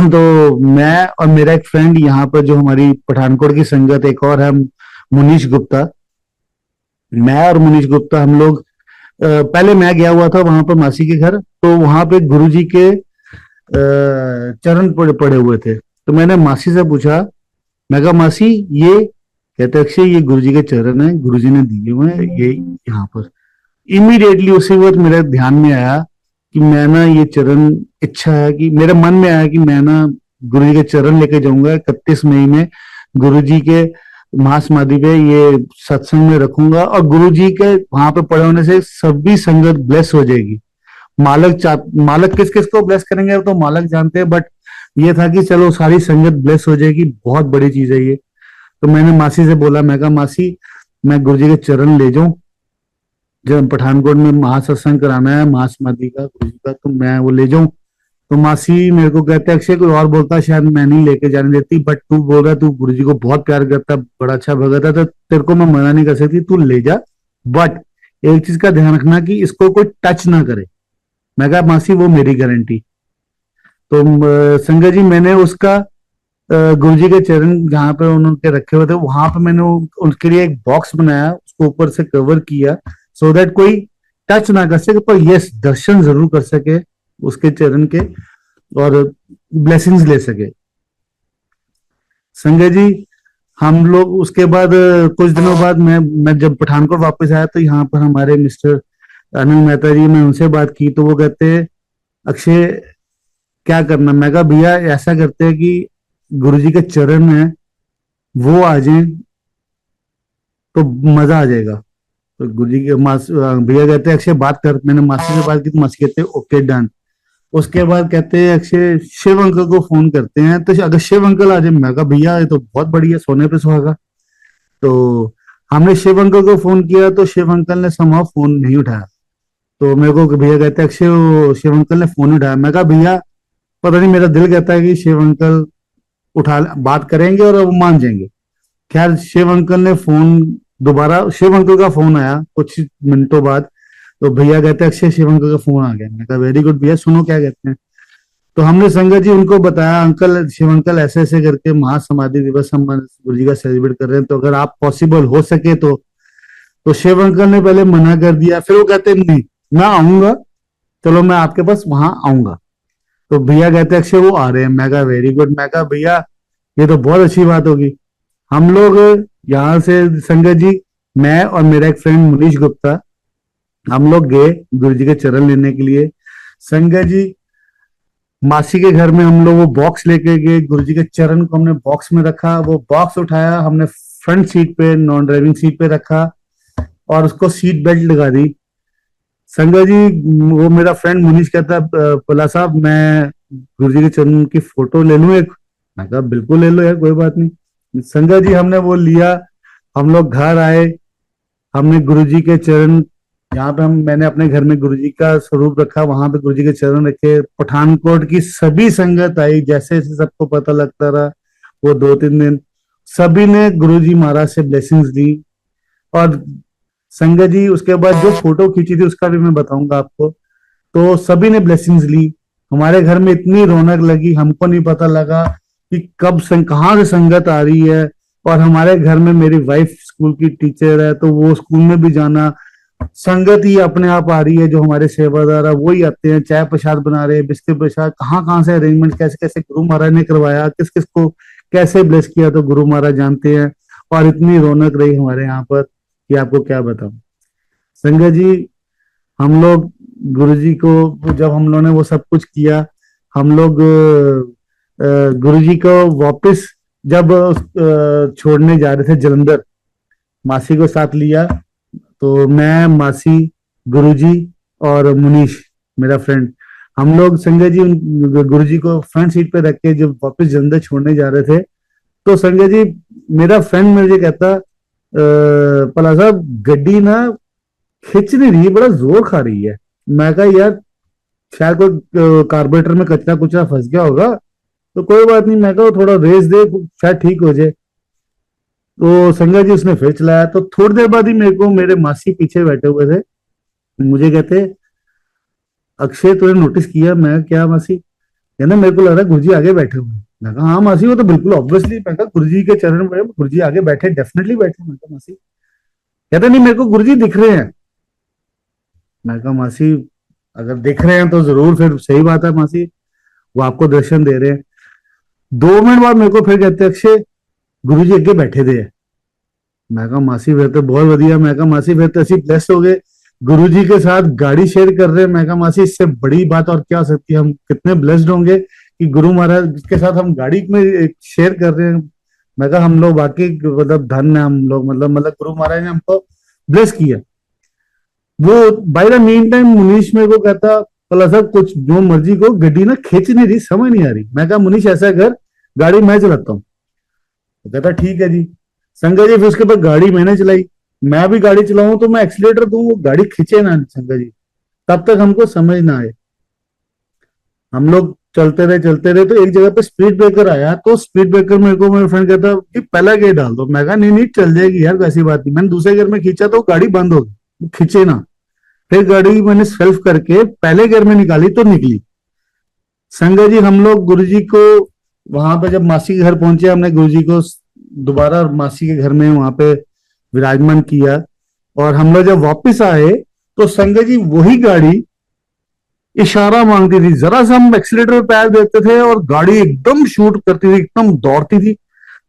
B: तो मैं और मेरा एक फ्रेंड यहाँ पर जो हमारी पठानकोट की संगत एक और है, मुनीश गुप्ता, मैं और मुनीश गुप्ता हम लोग पहले मैं गया हुआ था वहां पर मासी के घर। तो वहां पे गुरुजी के चरण पड़े हुए थे। तो मैंने मासी से पूछा, मैं कहा मासी ये, कहते अक्षय ये गुरुजी के चरण है, गुरुजी ने दिए हुए हैं ये यहाँ पर। इमीडिएटली उसी वक्त मेरे ध्यान में आया कि मैं ना ये चरण, इच्छा है कि मेरे मन में आया कि मैं ना गुरु जी के चरण लेके जाऊंगा 31 मई में, गुरु जी के महासमाधि पे ये सत्संग में रखूंगा, और गुरु जी के वहां पे पड़े होने से सभी संगत ब्लेस हो जाएगी। मालक किस किस को ब्लेस करेंगे तो मालक जानते हैं, बट ये था कि चलो सारी संगत ब्लेस हो जाएगी, बहुत बड़ी चीज है ये। तो मैंने मासी से बोला, मैं कहा मासी मैं गुरु जी के चरण ले जाऊं, जब पठानकोट में महासत्संग कराना है महासमाधि का गुरु जी का, तो मैं वो ले जाऊं। तो मासी मेरे को कहते अक्षय कोई और बोलता शायद मैं नहीं लेके जाने देती, बट तू बोल रहा है तू गुरु जी को बहुत प्यार करता, बड़ा अच्छा भगत है, तो तेरे को मैं मना नहीं कर सकती, तू ले जा, बट एक चीज का ध्यान रखना कि इसको कोई टच ना करे। मैं कहा मासी वो मेरी गारंटी। तो संगत जी मैंने उसका गुरु जी के चरण जहाँ पे उनके रखे हुए थे वहां पे मैंने उनके लिए एक बॉक्स बनाया, उसको ऊपर से कवर किया, सो दैट कोई टच ना कर सके, पर यस दर्शन जरूर कर सके उसके चरण के और ब्लेसिंग्स ले सके। संजय जी हम लोग उसके बाद कुछ दिनों बाद मैं जब पठानकोट वापस आया तो यहाँ पर हमारे मिस्टर अनिल मेहता जी, मैं उनसे बात की तो वो कहते अक्षय क्या करना। मैं कहा भैया ऐसा करते हैं कि गुरु जी के चरण है वो आ जाए तो मजा आ जाएगा। तो गुरु जी के भैया कहते हैं अक्षय बात कर, मैंने मासी से बात की तो मासी कहते हैं ओके डन। उसके बाद कहते हैं अक्षय शिव अंकल को फोन करते हैं, तो अगर शिव अंकल आ जाए, मैं कहा भैया ये तो बहुत बढ़िया, सोने पे सुहागा। तो हमने शिव अंकल को फोन किया तो शिव अंकल ने समाव फोन नहीं उठाया। तो मेरे को भैया कहते हैं अक्षय शिव अंकल ने फोन उठाया। मैं कहा भैया पता नहीं, मेरा दिल कहता है कि शिव अंकल उठा बात करेंगे और वो मान जाएंगे। खैर शिव अंकल ने फोन दोबारा, शिव अंकल का फोन आया कुछ मिनटों बाद, तो भैया कहते हैं अक्षय शिव अंकल का फोन आ गया। मैं कहा वेरी गुड भैया, सुनो क्या कहते हैं। तो हमने संगत जी उनको बताया अंकल शिव अंकल ऐसे ऐसे करके महासमाधि दिवस हम गुरु जी का सेलिब्रेट कर रहे हैं, तो अगर आप पॉसिबल हो सके तो शिव अंकल ने पहले मना कर दिया, फिर वो कहते नहीं मैं आऊंगा, चलो मैं आपके पास वहां आऊंगा। तो भैया कहते अक्षय वो आ रहे हैं। मैं कहा वेरी गुड। मैं कहा भैया ये तो बहुत अच्छी बात होगी। हम लोग यहाँ से संगत जी, मैं और मेरा एक फ्रेंड मुनीश गुप्ता, हम लोग गए गुरु जी के चरण लेने के लिए। संगत जी मासी के घर में हम लोग वो बॉक्स लेके गए, गुरु जी के चरण को हमने बॉक्स में रखा, वो बॉक्स उठाया हमने फ्रंट सीट पे नॉन ड्राइविंग सीट पे रखा और उसको सीट बेल्ट लगा दी। संगत जी वो मेरा फ्रेंड मुनीश कहता पला साहब मैं गुरु जी के चरण की फोटो ले लूं एक। मैं कहा बिल्कुल ले लो यार, कोई बात नहीं। संगत जी हमने वो लिया, हम लोग घर आए, हमने गुरु जी के चरण जहाँ पे मैंने अपने घर में गुरु जी का स्वरूप रखा, वहां पे गुरु जी के चरण रखे। पठानकोट की सभी संगत आई, जैसे जैसे सबको पता लगता रहा वो 2-3 दिन सभी ने गुरु जी महाराज से ब्लेसिंग्स दी। और संगत जी उसके बाद जो फोटो खींची थी उसका भी मैं बताऊंगा आपको, तो सभी ने ब्लेसिंग्स ली। हमारे घर में इतनी रौनक लगी, हमको नहीं पता लगा कि कब कहाँ से संगत आ रही है। और हमारे घर में मेरी वाइफ स्कूल की टीचर है, तो वो स्कूल में भी जाना, संगत ही अपने आप आ रही है, जो हमारे सेवादार है वो ही आते हैं, चाय प्रसाद बना रहे हैं, बिस्किट प्रसाद, कहाँ कहाँ से अरेंजमेंट कैसे कैसे गुरु महाराज ने करवाया, किस किस को कैसे ब्लेस किया, तो गुरु महाराज जानते हैं। और इतनी रौनक रही हमारे यहाँ पर कि आपको क्या बताऊं। संगत जी हम लोग गुरु जी को जब हम लोगों ने वो सब कुछ किया, हम लोग गुरु जी को वापस जब छोड़ने जा रहे थे जलंधर, मासी को साथ लिया, तो मैं मासी गुरुजी और मुनीश मेरा फ्रेंड, हम लोग संजय जी गुरुजी को फ्रंट सीट पे रख के जब वापस जलंधर छोड़ने जा रहे थे, तो संजय जी मेरा फ्रेंड मुझे कहता पला साहब गड्डी ना खिंच नहीं रही, बड़ा जोर खा रही है। मैं कहा यार शायद कोई कार्बोरेटर में कचरा कुचरा फंस गया होगा, तो कोई बात नहीं, मैं कहा थोड़ा रेस दे शायद ठीक हो जाए। तो संजय जी उसने फिर चलाया, तो थोड़ी देर बाद ही मेरे को मेरे मासी पीछे बैठे हुए थे, मुझे कहते अक्षय तूने नोटिस किया? मैं क्या मासी? कहना मेरे को लग रहा है गुरुजी आगे बैठे हुए हैं। मैं कहा हाँ मासी वो तो बिल्कुल ऑब्वियसली, मैं कहा गुरुजी के चरण में गुरुजी आगे बैठे, डेफिनेटली बैठे। मैं कहा मासी, कहता नहीं मेरे को गुरुजी दिख रहे हैं। मैं कहा मासी अगर दिख रहे हैं तो जरूर फिर सही बात है मासी, वो आपको दर्शन दे रहे हैं। 2 मिनट बाद मेरे को फिर कहते अक्षय गुरुजी अगे बैठे थे। मैं कहा मासी फिर तो बहुत बढ़िया। मैं कहा मासी फिर तो असि ब्लेस हो गए, गुरुजी के साथ गाड़ी शेयर कर रहे हैं। मैं कहा मासी इससे बड़ी बात और क्या हो सकती है, हम कितने ब्लेस्ड होंगे कि गुरु महाराज के साथ हम गाड़ी में शेयर कर रहे हैं। मैं कहा हम लोग वाकई मतलब धन्य है हम लोग, मतलब गुरु महाराज ने हमको ब्लेस किया। वो by the mean time Munish मेरे को कहता बोला साहब कुछ जो मर्जी को गड्डी ना खींच नहीं रही, समझ नहीं आ रही। मैं कहा मुनीश ऐसा कर, गाड़ी मैं चलाता हूँ। तो कहता ठीक है जी। संजय जी फिर उसके बाद गाड़ी मैंने चलाई। मैं भी गाड़ी चलाऊं तो मैं एक्सीलेटर दूं, वो गाड़ी खींचे ना संजय जी, तब तक हमको समझ ना आए। हम लोग चलते रहे तो एक जगह पे स्पीड ब्रेकर आया, तो स्पीड ब्रेकर मेरे को मेरे फ्रेंड कहता कि पहला गियर डाल दो। मैं कहा नहीं नहीं चल जाएगी यार, वैसी बात नहीं। मैंने दूसरे गियर में खींचा तो गाड़ी बंद हो गई, खींचे ना। फिर गाड़ी मैंने सेल्फ करके पहले गियर में निकाली तो निकली। संजय जी हम लोग गुरुजी को वहां पे जब मासी के घर पहुंचे, हमने गुरुजी को दोबारा मासी के घर में वहां पे विराजमान किया। और हम लोग जब वापस आए तो संजय जी वही गाड़ी इशारा मांगती थी, जरा सा हम एक्सीलेटर पे पैर देते थे और गाड़ी एकदम शूट करती थी, एकदम दौड़ती थी।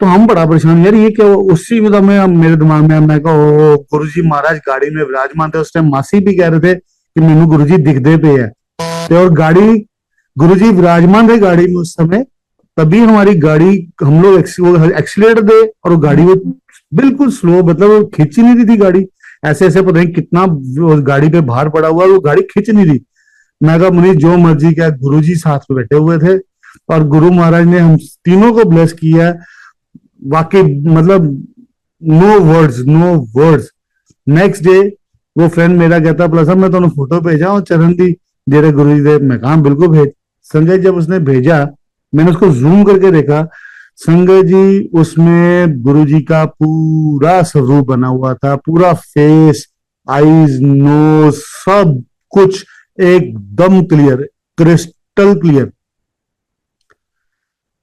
B: तो हम बड़ा परेशान, यार ये क्या हुआ? उसी में मेरे दिमाग में मैं कहा ओ गुरुजी महाराज गाड़ी में विराजमान थे। उस टाइम मासी भी कह रहे थे कि मेनू गुरुजी दिखते पे है। तो और गाड़ी गुरुजी विराजमान थे गाड़ी में उस समय, तभी हमारी गाड़ी हम लोग एक्सीलेटर दे और वो गाड़ी वो बिल्कुल स्लो, मतलब वो खींच नहीं रही थी गाड़ी। ऐसे ऐसे पता नहीं कितना गाड़ी पे भार पड़ा हुआ, वो गाड़ी खींच नहीं रही। मैं कहा मुनीष जो मर्जी क्या, गुरुजी साथ में बैठे हुए थे और गुरु महाराज ने हम तीनों को ब्लेस किया। वाकई मतलब no words, no words. Next day वो फ्रेंड मेरा कहता प्लस मैं तो फोटो भेजा और चरण दी जेरे गुरु जी दे। मैं कहा बिल्कुल भेज। संजय जब उसने भेजा मैंने उसको जूम करके देखा, संजय जी उसमें गुरु जी का पूरा स्वरूप बना हुआ था, पूरा फेस, आईज, नोज, सब कुछ एकदम क्लियर, क्रिस्टल क्लियर।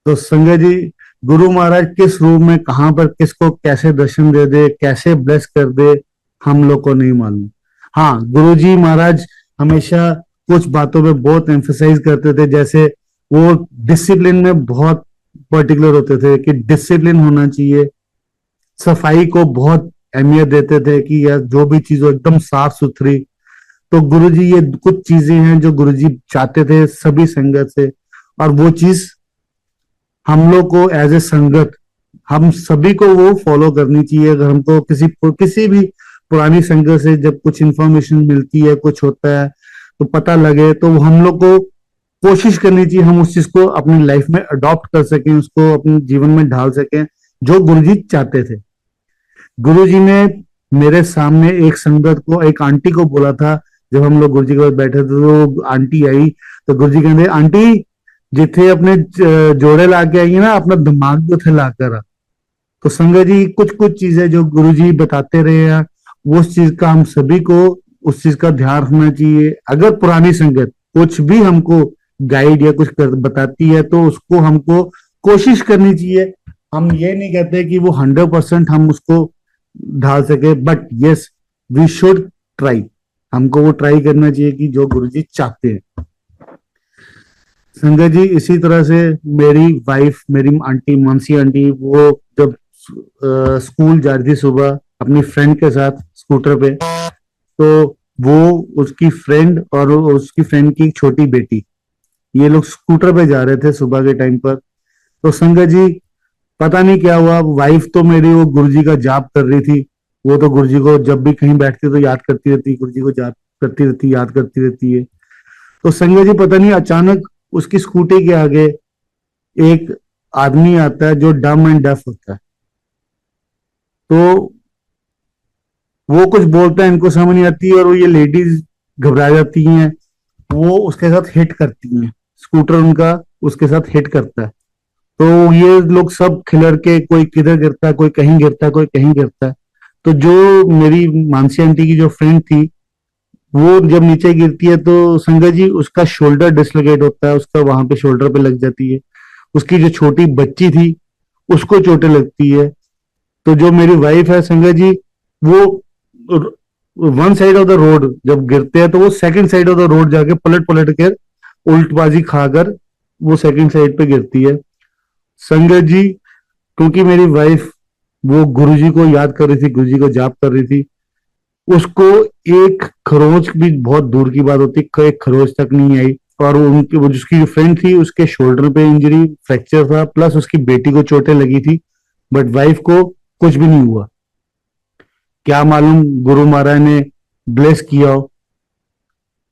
B: तो संजय जी गुरु महाराज किस रूप में कहां पर किसको कैसे दर्शन दे दे, कैसे ब्लेस कर दे, हम लोग को नहीं मालूम। हाँ गुरु जी महाराज हमेशा कुछ बातों पे बहुत एम्फेसाइज करते थे, जैसे वो डिसिप्लिन में बहुत पर्टिकुलर होते थे कि डिसिप्लिन होना चाहिए। सफाई को बहुत अहमियत देते थे कि यार जो भी चीज हो एकदम साफ सुथरी। तो गुरुजी ये कुछ चीजें हैं जो गुरुजी चाहते थे सभी संगत से, और वो चीज हम लोग को एज ए संगत हम सभी को वो फॉलो करनी चाहिए। अगर हमको किसी भी पुरानी संगत से जब कुछ इंफॉर्मेशन मिलती है, कुछ होता है तो पता लगे, तो हम लोग को कोशिश करनी चाहिए हम उस चीज को अपनी लाइफ में अडॉप्ट कर सकें, उसको अपने जीवन में ढाल सकें जो गुरुजी चाहते थे। गुरुजी ने मेरे सामने एक संगत को, एक आंटी को बोला था, जब हम लोग गुरुजी के पास बैठे थे तो आंटी आई तो गुरुजी कहते आंटी जिथे अपने जोड़े ला के आई है ना, अपना दिमाग भी उथे ला कर आ। तो संगत जी कुछ कुछ चीजें जो गुरुजी बताते रहे हैं वो उस चीज का हम सभी को उस चीज का ध्यान रखना चाहिए। अगर पुरानी संगत कुछ भी हमको गाइड या कुछ बताती है तो उसको हमको कोशिश करनी चाहिए। हम ये नहीं कहते कि वो 100% हम उसको ढाल सके, but yes we should try. हमको वो ट्राई करना चाहिए कि जो गुरुजी चाहते हैं। संगत जी इसी तरह से मेरी वाइफ, मेरी आंटी, मानसी आंटी, वो जब स्कूल जा रही थी सुबह अपनी फ्रेंड के साथ स्कूटर पे, तो वो उसकी फ्रेंड और उसकी फ्रेंड की छोटी बेटी, ये लोग स्कूटर पे जा रहे थे सुबह के टाइम पर। तो संगत जी पता नहीं क्या हुआ, वाइफ तो मेरी वो गुरुजी का जाप कर रही थी। वो तो गुरुजी को जब भी कहीं बैठती तो याद करती रहती, गुरुजी को जाप करती रहती, याद करती रहती है। तो संगत जी पता नहीं अचानक उसकी स्कूटी के आगे एक आदमी आता है जो डम एंड डेफ होता है। तो वो कुछ बोलता है, इनको समझ नहीं आती और वो ये लेडीज घबरा जाती हैं, वो उसके साथ हिट करती हैं, स्कूटर उनका उसके साथ हिट करता है। तो ये लोग सब खिलर के, कोई किधर गिरता है, कोई कहीं गिरता है, कोई कहीं गिरता है। तो जो मेरी मानसी आंटी की जो फ्रेंड थी वो जब नीचे गिरती है तो संगत जी उसका शोल्डर डिसलोकेट होता है, उसका वहां पे शोल्डर पे लग जाती है। उसकी जो छोटी बच्ची थी उसको चोटें लगती है। तो जो मेरी वाइफ है संगत जी, वो one side of the road जब गिरते हैं तो वो second side of the road जाके पलट पलट कर उल्टबाजी खाकर वो सेकंड साइड पे गिरती है। संगत जी क्योंकि मेरी वाइफ वो गुरुजी को याद कर रही थी, गुरुजी को जाप कर रही थी, उसको एक खरोच भी, बहुत दूर की बात होती, एक खरोच तक नहीं आई। और उनकी वो जिसकी जो फ्रेंड थी उसके शोल्डर पे इंजरी, फ्रैक्चर था, प्लस उसकी बेटी को चोटें लगी थी, बट वाइफ को कुछ भी नहीं हुआ। क्या मालूम गुरु महाराज ने ब्लेस किया हो,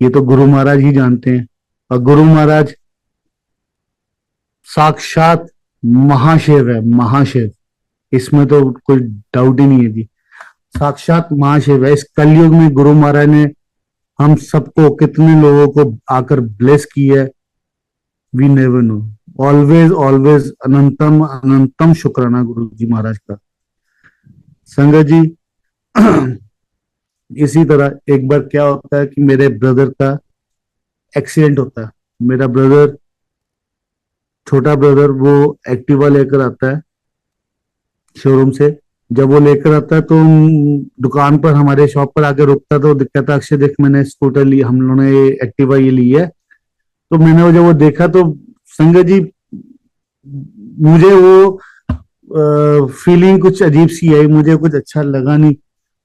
B: ये तो गुरु महाराज ही जानते हैं। और गुरु महाराज साक्षात महाशिव है, महाशिव, इसमें तो कोई डाउट ही नहीं है जी। साक्षात महाशिव है। इस कलयुग में गुरु महाराज ने हम सबको, कितने लोगों को आकर ब्लेस की है, we never know. Always always अनंतम अनंतम शुक्राना गुरु जी महाराज का। संगत जी, इसी तरह एक बार क्या होता है कि मेरे ब्रदर का एक्सीडेंट होता है। मेरा ब्रदर, छोटा ब्रदर, वो एक्टिवा लेकर आता है शोरूम से। जब वो लेकर आता है तो दुकान पर, हमारे शॉप पर आके रुकता है, तो कहता है अक्षय देख मैंने स्कूटर ली, हम लोगों ने एक्टिवा ये ली है। तो मैंने वो जब वो देखा तो संगत जी, मुझे वो फीलिंग कुछ अजीब सी आई, मुझे कुछ अच्छा लगा नहीं।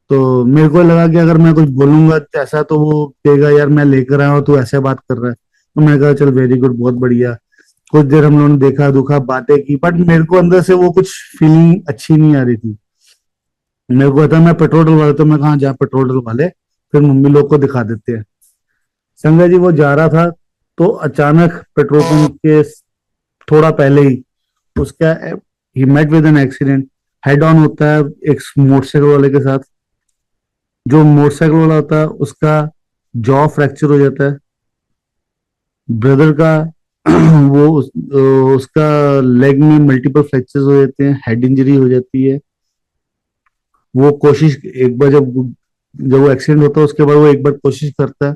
B: तो मेरे को लगा कि अगर मैं कुछ बोलूंगा ऐसा तो वो कहेगा यार मैं लेकर आया हूँ तू ऐसे बात कर रहा है। तो मैं कहा चल वेरी गुड, बहुत बढ़िया। कुछ देर हम लोगों ने देखा दुखा बातें की, बट मेरे को अंदर से वो कुछ फीलिंग अच्छी नहीं आ रही थी। मेरे को था मैं पेट्रोल डलवा देता, मैं कहा जा पेट्रोल डलवा, फिर मम्मी लोग को दिखा देते हैं। संजय जी वो जा रहा था तो अचानक पेट्रोल पंप के थोड़ा पहले ही उसका ही met with an accident. Head on होता है एक मोटरसाइकिल वाले के साथ। जो मोटरसाइकिल वाला होता है उसका जॉ फ्रैक्चर हो जाता है। ब्रदर का उसका लेग में मल्टीपल फ्रैक्चर्स हो जाते हैं, हेड इंजरी हो जाती है। वो कोशिश एक बार, जब वो एक्सीडेंट होता है उसके बाद वो एक बार कोशिश करता है,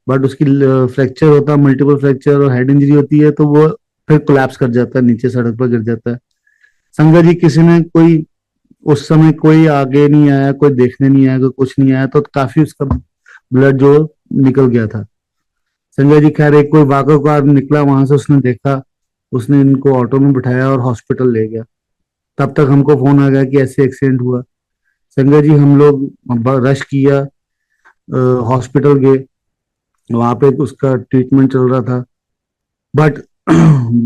B: बट उसकी फ्रैक्चर होता है, मल्टीपल फ्रैक्चर और हेड इंजरी होती है, तो वो फिर कोलैप्स कर जाता है, नीचे सड़क पर गिर जाता है। संगत जी, किसी ने कोई उस समय कोई आगे नहीं आया, कोई देखने नहीं आया, कोई कुछ नहीं आया, तो काफी उसका ब्लड जो निकल गया था। संजय जी खैर एक कोई वाकई निकला वहां से, उसने देखा, उसने इनको ऑटो में बिठाया और हॉस्पिटल ले गया। तब तक हमको फोन आ गया कि ऐसे एक्सीडेंट हुआ। संजय जी हम लोग रश किया, हॉस्पिटल गए, वहां पे उसका ट्रीटमेंट चल रहा था। बट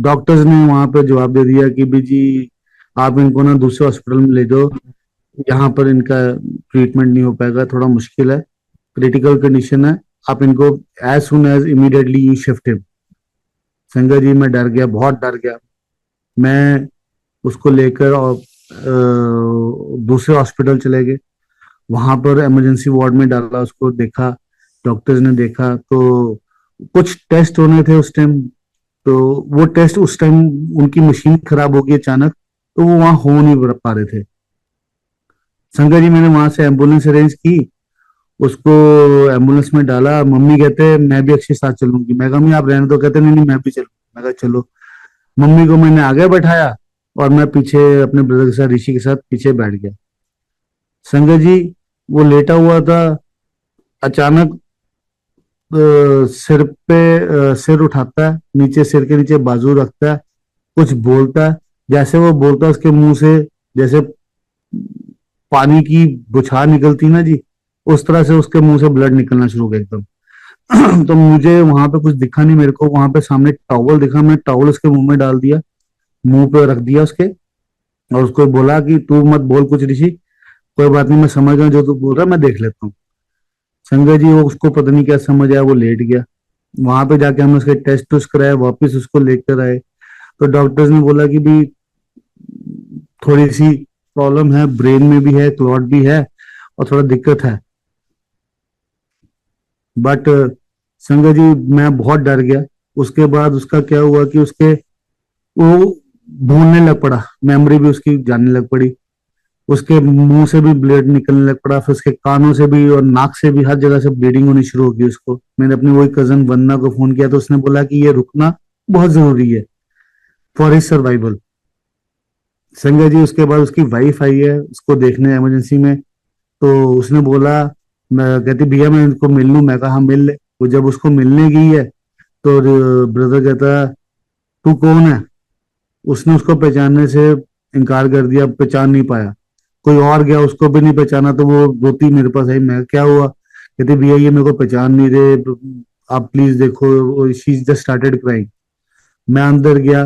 B: डॉक्टर्स ने वहां पे जवाब दे दिया कि भी जी आप इनको ना दूसरे हॉस्पिटल में ले जाओ, यहाँ पर इनका ट्रीटमेंट नहीं हो पाएगा, थोड़ा मुश्किल है, क्रिटिकल कंडीशन है, आप इनको as soon as immediately you shift him. Sanjay ji मैं डर गया, बहुत डर गया। मैं उसको लेकर और दूसरे हॉस्पिटल चले गए। वहां पर इमरजेंसी वार्ड में डाला, उसको देखा, डॉक्टर्स ने देखा तो कुछ टेस्ट होने थे उस टाइम। तो वो टेस्ट उस टाइम उनकी मशीन खराब हो गई अचानक, तो वो वहां हो नहीं पा रहे थे। संजय जी मैंने वहां से एम्बुलेंस अरेंज की, उसको एम्बुलेंस में डाला। मम्मी कहते मैं भी अक्षय साथ चलूंगी। मैं कहा मम्मी आप रहने दो। कहते नहीं नहीं मैं भी चलूँ। मैं कहा चलो। मम्मी को मैंने आगे बैठाया और मैं पीछे अपने ब्रदर के साथ, ऋषि के साथ पीछे बैठ गया। संजय जी वो लेटा हुआ था, अचानक सिर पे सिर उठाता है, नीचे सिर के नीचे बाजू रखता है, कुछ बोलता है। जैसे वो बोलता है उसके मुंह से जैसे पानी की बुछार निकलती ना जी, उस तरह से उसके मुंह से ब्लड निकलना शुरू हो गया एकदम। तो मुझे वहां पे कुछ दिखा नहीं, मेरे को वहां पे सामने टॉवल दिखा, मैं टॉवल उसके मुंह में डाल दिया, मुंह पे रख दिया उसके, और उसको बोला कि तू मत बोल कुछ ऋषि, कोई बात नहीं, मैं समझ रहा हूँ जो तू बोल रहा है, मैं देख लेता हूँ। संजय जी वो उसको पता नहीं क्या समझ आया, वो लेट गया। वहां पे जाके हमने उसके टेस्ट टूस्ट कराया, वापिस उसको लेकर आए। तो डॉक्टर्स ने बोला कि भी थोड़ी सी प्रॉब्लम है, ब्रेन में भी है, क्लॉट भी है, और थोड़ा दिक्कत है। बट संजय जी मैं बहुत डर गया। उसके बाद उसका क्या हुआ कि उसके वो भूलने लग पड़ा, मेमोरी भी उसकी जाने लग पड़ी, उसके मुंह से भी ब्लड निकलने लग पड़ा, फिर उसके कानों से भी और नाक से भी, हर जगह से ब्लीडिंग होनी शुरू हो गई उसको। मैंने अपनी वही कजन वंदना को फोन किया तो उसने बोला कि ये रुकना बहुत जरूरी है for his survival. Sanjay ji उसके बाद उसकी वाइफ आई है उसको देखने इमरजेंसी में, तो उसने बोला, मैं कहती भैया मैं इनको मिल लूं। मैं कहा हाँ मिल ले। वो जब उसको मिलने गई है तो ब्रदर कहता तू कौन है। उसने उसको पहचानने से इनकार कर दिया, पहचान नहीं पाया। कोई और गया, उसको भी नहीं पहचाना, तो वो रोती मेरे पास आई, मैं क्या हुआ, कहती भैया ये मेरे को पहचान नहीं रहे, आप प्लीज देखो। She just started crying. मैं अंदर गया,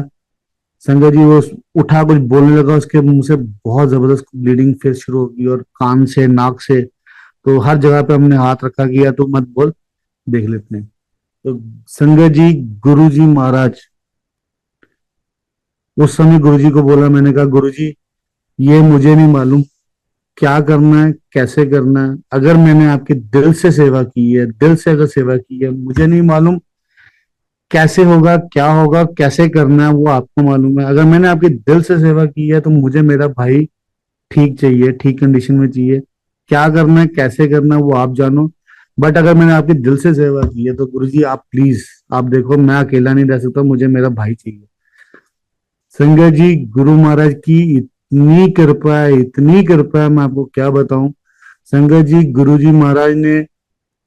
B: संजय जी वो उठा, कुछ बोलने लगा, उसके मुंह से बहुत जबरदस्त ब्लीडिंग फिर शुरू होगी, और कान से, नाक से, तो हर जगह पे हमने हाथ रखा कि या तू मत बोल, देख लेते हैं। तो संजय जी, गुरु जी महाराज, उस समय गुरु जी को बोला, मैंने कहा गुरु जी ये मुझे नहीं मालूम क्या करना है, कैसे करना है। अगर मैंने आपकी दिल से सेवा की है, दिल से अगर सेवा की है, मुझे नहीं मालूम कैसे होगा, क्या होगा, कैसे करना है, वो आपको मालूम है। अगर मैंने आपकी दिल से सेवा की है तो मुझे मेरा भाई ठीक चाहिए, ठीक कंडीशन में चाहिए। क्या करना है, कैसे करना है, वो आप जानो। बट अगर मैंने आपकी दिल से सेवा की है तो गुरुजी आप प्लीज, आप देखो मैं अकेला नहीं रह सकता, मुझे मेरा भाई चाहिए। संजय जी, गुरु महाराज की इतनी कृपा है, इतनी कृपा है, मैं आपको क्या बताऊं। संजय जी, गुरु जी महाराज ने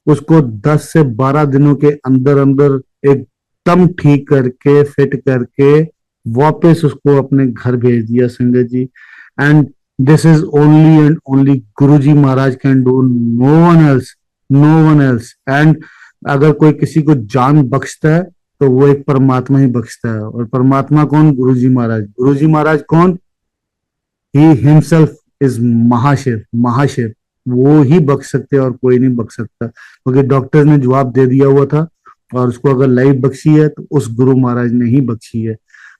B: उसको 10 से 12 दिनों के अंदर अंदर एकदम ठीक करके, फिट करके, वापस उसको अपने घर भेज दिया संगत जी। And this is only and only Guru ji Maharaj can do, no one else, no one else. And अगर कोई किसी को जान बख्शता है तो वो एक परमात्मा ही बख्शता है। और परमात्मा कौन? गुरु जी महाराज। गुरु जी महाराज कौन? ही हिमसेल्फ इज महाशिव, महाशिव। वो ही बख्श सकते हैं और कोई नहीं बख्श सकता, क्योंकि डॉक्टर ने जवाब दे दिया हुआ था, और उसको अगर लाइफ बख्शी है तो उस गुरु महाराज ने ही बख्शी है।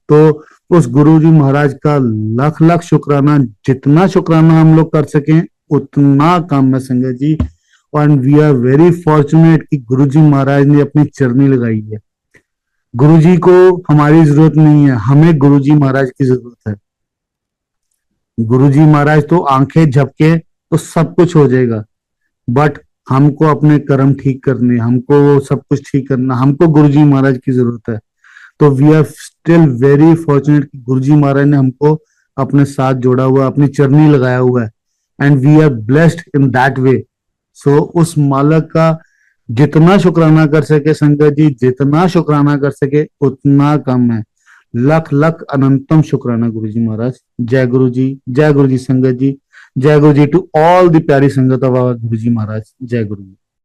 B: तो उस गुरु जी महाराज का लाख लाख शुक्राना, जितना शुक्राना हम लोग कर सकें उतना कम है संगत जी। And we are very fortunate कि गुरु जी महाराज ने अपनी चरनी लगाई है। गुरु जी को हमारी जरूरत नहीं है, हमें गुरु जी महाराज की जरूरत है। गुरु जी महाराज तो आंखें झपके तो सब कुछ हो जाएगा, बट हमको अपने कर्म ठीक करने, हमको वो सब कुछ ठीक करना, हमको गुरु जी महाराज की जरूरत है। तो we are still very fortunate कि गुरु जी महाराज ने हमको अपने साथ जोड़ा हुआ, अपनी चरनी लगाया हुआ है, and we are blessed in that way. So उस मालक का जितना शुक्राना कर सके संगत जी, जितना शुक्राना कर सके उतना कम है। लख लख अनंतम शुक्राना गुरु जी महाराज। जय गुरु जी, जय गुरु जी संगत जी, जय गुरु जी टू ऑल द प्यारी संगत ऑफ आवर गुरु जी महाराज। जय गुरु जी।